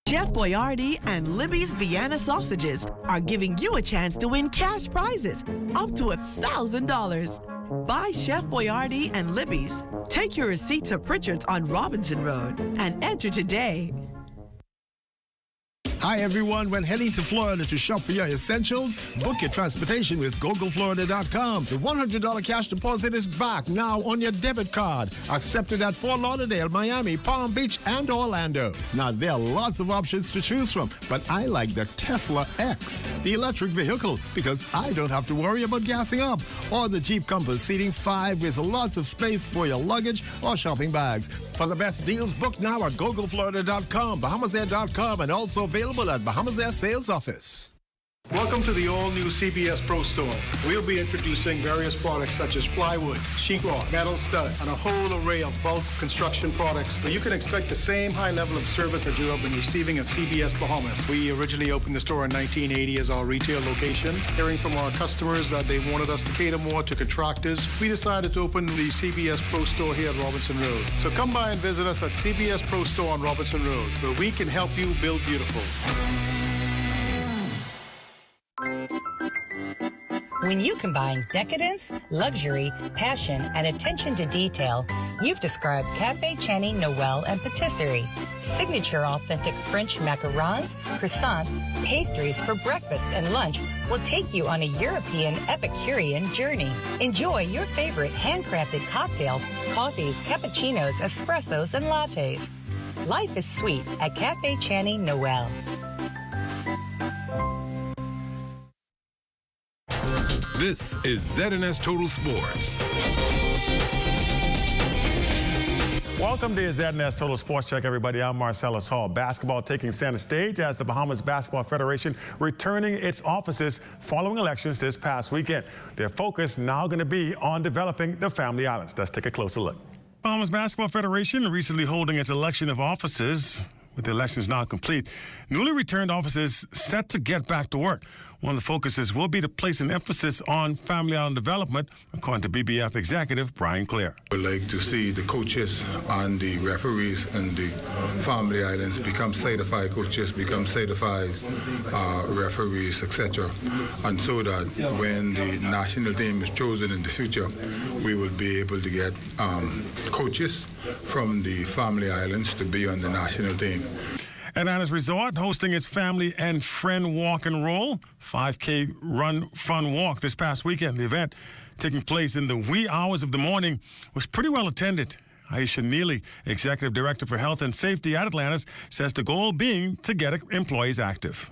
Chef Boyardee and Libby's Vienna Sausages are giving you a chance to win cash prizes up to $1,000. Buy Chef Boyardee and Libby's. Take your receipt to Pritchard's on Robinson Road and enter today. Hi everyone, when heading to Florida to shop for your essentials, book your transportation with GoGoFlorida.com. The $100 cash deposit is back now on your debit card. Accepted at Fort Lauderdale, Miami, Palm Beach, and Orlando. Now there are lots of options to choose from, but I like the Tesla X, the electric vehicle, because I don't have to worry about gassing up. Or the Jeep Compass seating 5 with lots of space for your luggage or shopping bags. For the best deals, book now at GoGoFlorida.com, BahamasAir.com, and also available at Bahamas Air Sales Office. Welcome to the all-new CBS Pro Store. We'll be introducing various products such as plywood, sheetrock, metal stud, and a whole array of bulk construction products. So you can expect the same high level of service that you have been receiving at CBS Bahamas. We originally opened the store in 1980 as our retail location. Hearing from our customers that they wanted us to cater more to contractors, we decided to open the CBS Pro Store here at Robinson Road. So come by and visit us at CBS Pro Store on Robinson Road, where we can help you build beautiful. When you combine decadence, luxury, passion, and attention to detail, you've described Café Channy Noël and Patisserie. Signature authentic French macarons, croissants, pastries for breakfast and lunch will take you on a European Epicurean journey. Enjoy your favorite handcrafted cocktails, coffees, cappuccinos, espressos, and lattes. Life is sweet at Café Channy Noël. This is ZNS Total Sports. Welcome to ZNS Total Sports Check, everybody. I'm Marcellus Hall. Basketball taking center stage as the Bahamas Basketball Federation returning its offices following elections this past weekend. Their focus now going to be on developing the Family Islands. Let's take a closer look. Bahamas Basketball Federation recently holding its election of offices. With the elections now complete, newly returned officers set to get back to work. One of the focuses will be to place an emphasis on family island development, according to BBF executive Brian Clare. We'd like to see the coaches and the referees and the family islands become certified coaches, become certified referees, etc. And so that when the national team is chosen in the future, we will be able to get coaches from the family islands to be on the national team. Atlantis Resort hosting its family and friend walk and roll 5K run fun walk this past weekend. The event taking place in the wee hours of the morning was pretty well attended. Aisha Neely, Executive Director for Health and Safety at Atlantis, says the goal being to get employees active.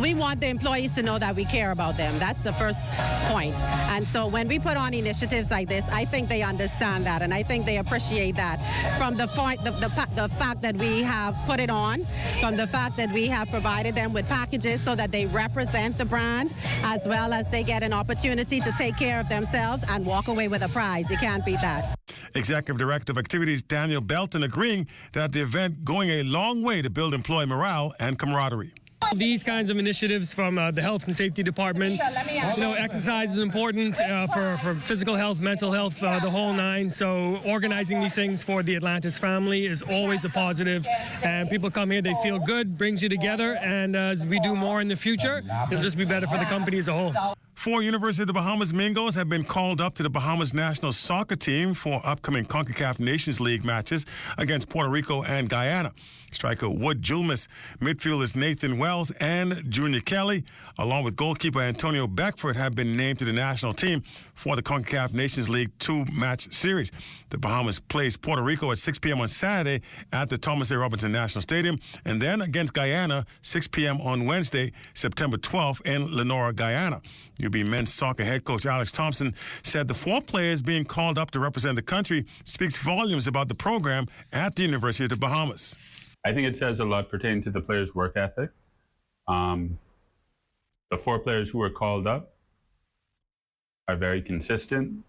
We want the employees to know that we care about them. That's the first point. And so when we put on initiatives like this, I think they understand that, and I think they appreciate that. From the fact that we have put it on, from the fact that we have provided them with packages so that they represent the brand, as well as they get an opportunity to take care of themselves and walk away with a prize. You can't beat that. Executive Director of Activities Daniel Belton agreeing that the event going a long way to build employee morale and camaraderie. These kinds of initiatives from the Health and Safety Department, exercise is important for physical health, mental health, the whole nine. So organizing these things for the Atlantis family is always a positive. And people come here, they feel good, brings you together. And as we do more in the future, it'll just be better for the company as a whole. 4 University of the Bahamas Mingos have been called up to the Bahamas national soccer team for upcoming CONCACAF Nations League matches against Puerto Rico and Guyana. Striker Wood Julmus, midfielders Nathan Wells and Junior Kelly, along with goalkeeper Antonio Beckford, have been named to the national team for the CONCACAF Nations League 2-match series. The Bahamas plays Puerto Rico at 6 p.m. on Saturday at the Thomas A. Robinson National Stadium, and then against Guyana, 6 p.m. on Wednesday, September 12th in Lenora, Guyana. UB men's soccer head coach Alex Thompson said the 4 players being called up to represent the country speaks volumes about the program at the University of the Bahamas. I think it says a lot pertaining to the players' work ethic, The 4 players who were called up are very consistent.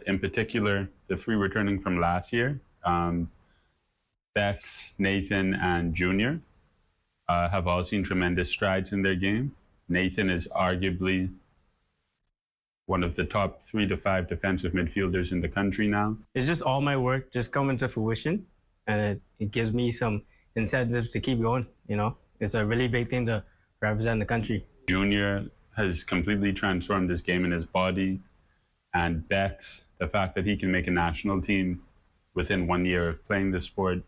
In particular, the 3 returning from last year, Bex, Nathan, and Junior, have all seen tremendous strides in their game. Nathan is arguably one of the top 3 to 5 defensive midfielders in the country now. It's just all my work just coming to fruition, and it gives me some incentives to keep going, you know? It's a really big thing to represent the country. Junior has completely transformed his game and his body, and Bex, the fact that he can make a national team within 1 year of playing the sport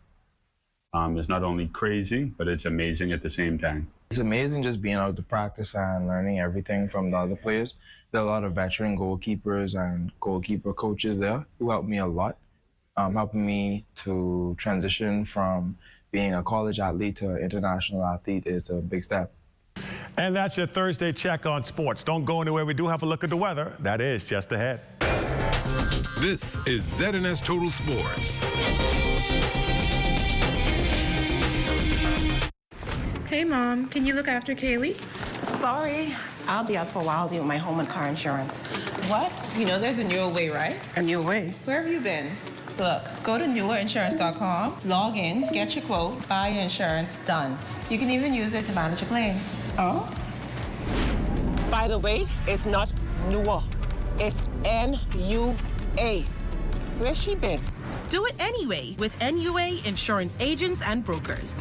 is not only crazy, but it's amazing at the same time. It's amazing just being out to practice and learning everything from the other players. There are a lot of veteran goalkeepers and goalkeeper coaches there who helped me a lot, helping me to transition from being a college athlete to an international athlete. Is a big step. And that's your Thursday check on sports. Don't go anywhere. We do have a look at the weather. That is just ahead. This is ZNS Total Sports. Hey, Mom, can you look after Kaylee? Sorry, I'll be out for a while dealing with my home and car insurance. What? You know there's a newer way, right? A new way? Where have you been? Look, go to newerinsurance.com, log in, get your quote, buy your insurance, done. You can even use it to manage a claim. Oh? By the way, it's not newer. It's N-U-A. Where's she been? Do it anyway with NUA Insurance Agents and Brokers.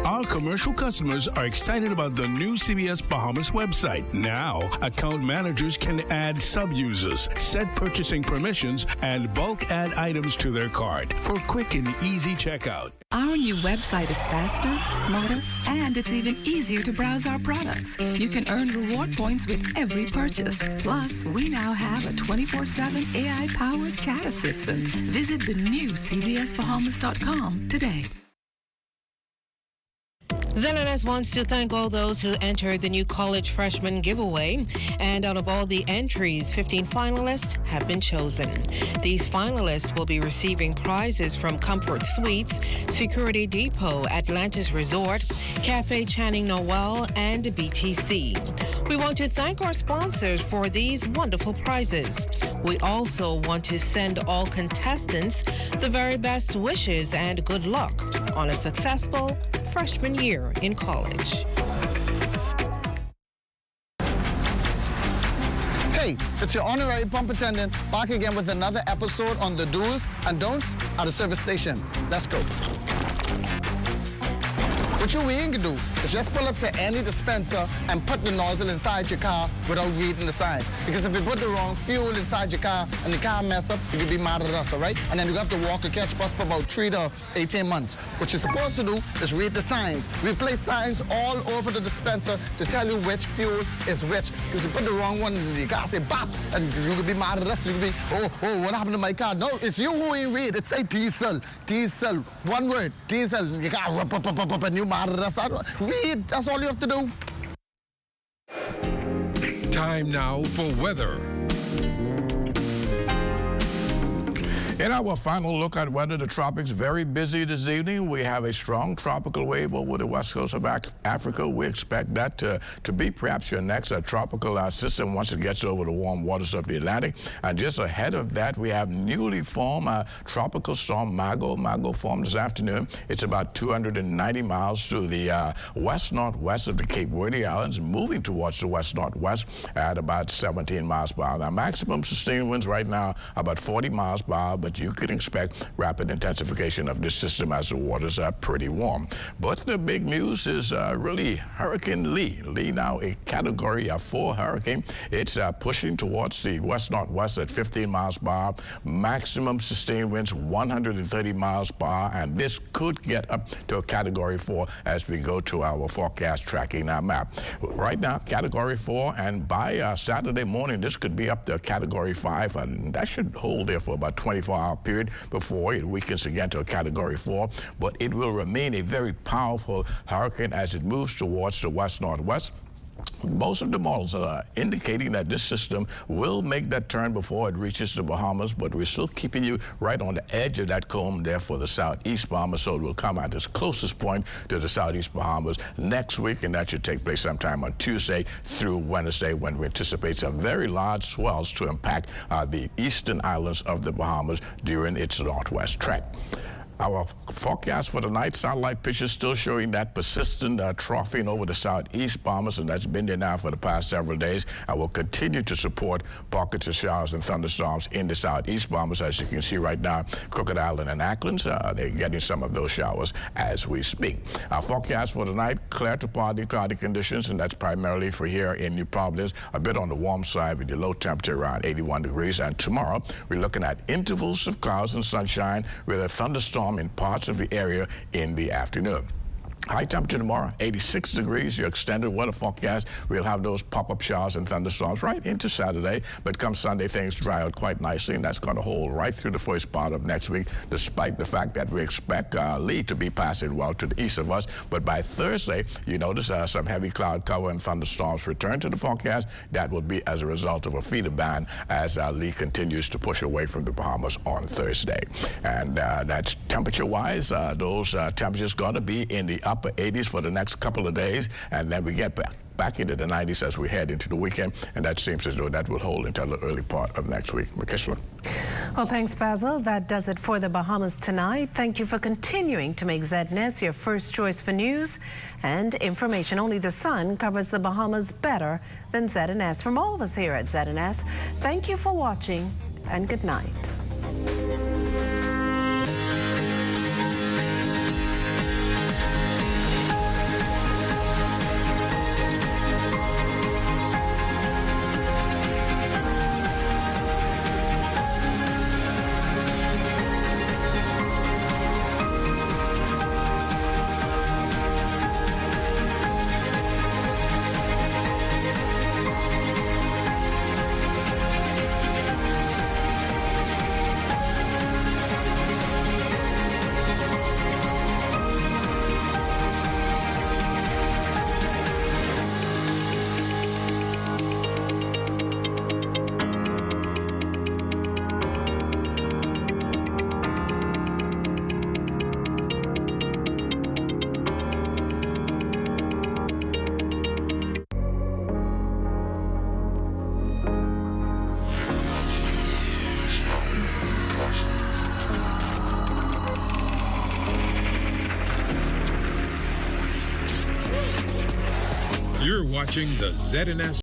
Our commercial customers are excited about the new CBS Bahamas website. Now, account managers can add sub-users, set purchasing permissions, and bulk add items to their cart for quick and easy checkout. Our new website is faster, smarter, and it's even easier to browse our products. You can earn reward points with every purchase. Plus, we now have a 24/7 AI-powered chat assistant. Visit the new cbsbahamas.com today. ZNS wants to thank all those who entered the new college freshman giveaway. And out of all the entries, 15 finalists have been chosen. These finalists will be receiving prizes from Comfort Suites, Security Depot, Atlantis Resort, Cafe Channing Noel, and BTC. We want to thank our sponsors for these wonderful prizes. We also want to send all contestants the very best wishes and good luck on a successful freshman year in college. Hey, it's your honorary pump attendant back again with another episode on the do's and don'ts at a service station. Let's go. What you ain't gonna do is just pull up to any dispenser and put the nozzle inside your car without reading the signs. Because if you put the wrong fuel inside your car and the car mess up, you can be mad at us, all right? And then you have to walk or catch bus for about 3 to 18 months. What you're supposed to do is read the signs. We place signs all over the dispenser to tell you which fuel is which. Because you put the wrong one in the car, say bop, and you could be mad at us. You could be, oh, what happened to my car? No, it's you who ain't read. It say diesel, diesel, one word, diesel. You got up, and you mad at us. Read, that's all you have to do. Time now for weather. In our final look at weather, the tropics very busy this evening. We have a strong tropical wave over the west coast of Africa. We expect that to be perhaps your next tropical system once it gets over the warm waters of the Atlantic. And just ahead of that, we have newly formed tropical storm Mago. Mago formed this afternoon. It's about 290 miles to the west-northwest of the Cape Verde Islands, moving towards the west-northwest at about 17 miles per hour. Now, maximum sustained winds right now about 40 miles per hour, but you can expect rapid intensification of this system as the waters are pretty warm. But the big news is really Hurricane Lee. Lee now a Category 4 hurricane. It's pushing towards the west-northwest at 15 miles per hour. Maximum sustained winds 130 miles per hour, and this could get up to a Category 4 as we go to our forecast tracking map. Right now, Category 4, and by Saturday morning, this could be up to a Category 5, and that should hold there for about 24 hour period before it weakens again to a Category 4, but it will remain a very powerful hurricane as it moves towards the west-northwest. Most of the models are indicating that this system will make that turn before it reaches the Bahamas, but we're still keeping you right on the edge of that comb there for the southeast Bahamas, so it will come at its closest point to the southeast Bahamas next week, and that should take place sometime on Tuesday through Wednesday, when we anticipate some very large swells to impact the eastern islands of the Bahamas during its northwest trek. Our forecast for the night, satellite pictures still showing that persistent troughing over the southeast Bahamas, and that's been there now for the past several days, and will continue to support pockets of showers and thunderstorms in the southeast Bahamas. As you can see right now, Crooked Island and Acklands, they're getting some of those showers as we speak. Our forecast for the night, clear to partly cloudy conditions, and that's primarily for here in New Providence, a bit on the warm side with the low temperature around 81 degrees. And tomorrow, we're looking at intervals of clouds and sunshine with a thunderstorm in parts of the area in the afternoon. High temperature tomorrow, 86 degrees. Your extended weather forecast, we'll have those pop-up showers and thunderstorms right into Saturday. But come Sunday, things dry out quite nicely, and that's going to hold right through the first part of next week, despite the fact that we expect Lee to be passing well to the east of us. But by Thursday, you notice some heavy cloud cover and thunderstorms return to the forecast. That will be as a result of a feeder band as Lee continues to push away from the Bahamas on Thursday. And that's temperature-wise. Those temperatures going to be in the upper 80s for the next couple of days, and then we get back into the 90s as we head into the weekend, and that seems as though that will hold until the early part of next week. Makishla. Well, thanks, Basil. That does it for the Bahamas tonight. Thank you for continuing to make ZNS your first choice for news and information. Only the sun covers the Bahamas better than ZNS. From all of us here at ZNS, thank you for watching, and good night. You're watching the ZNS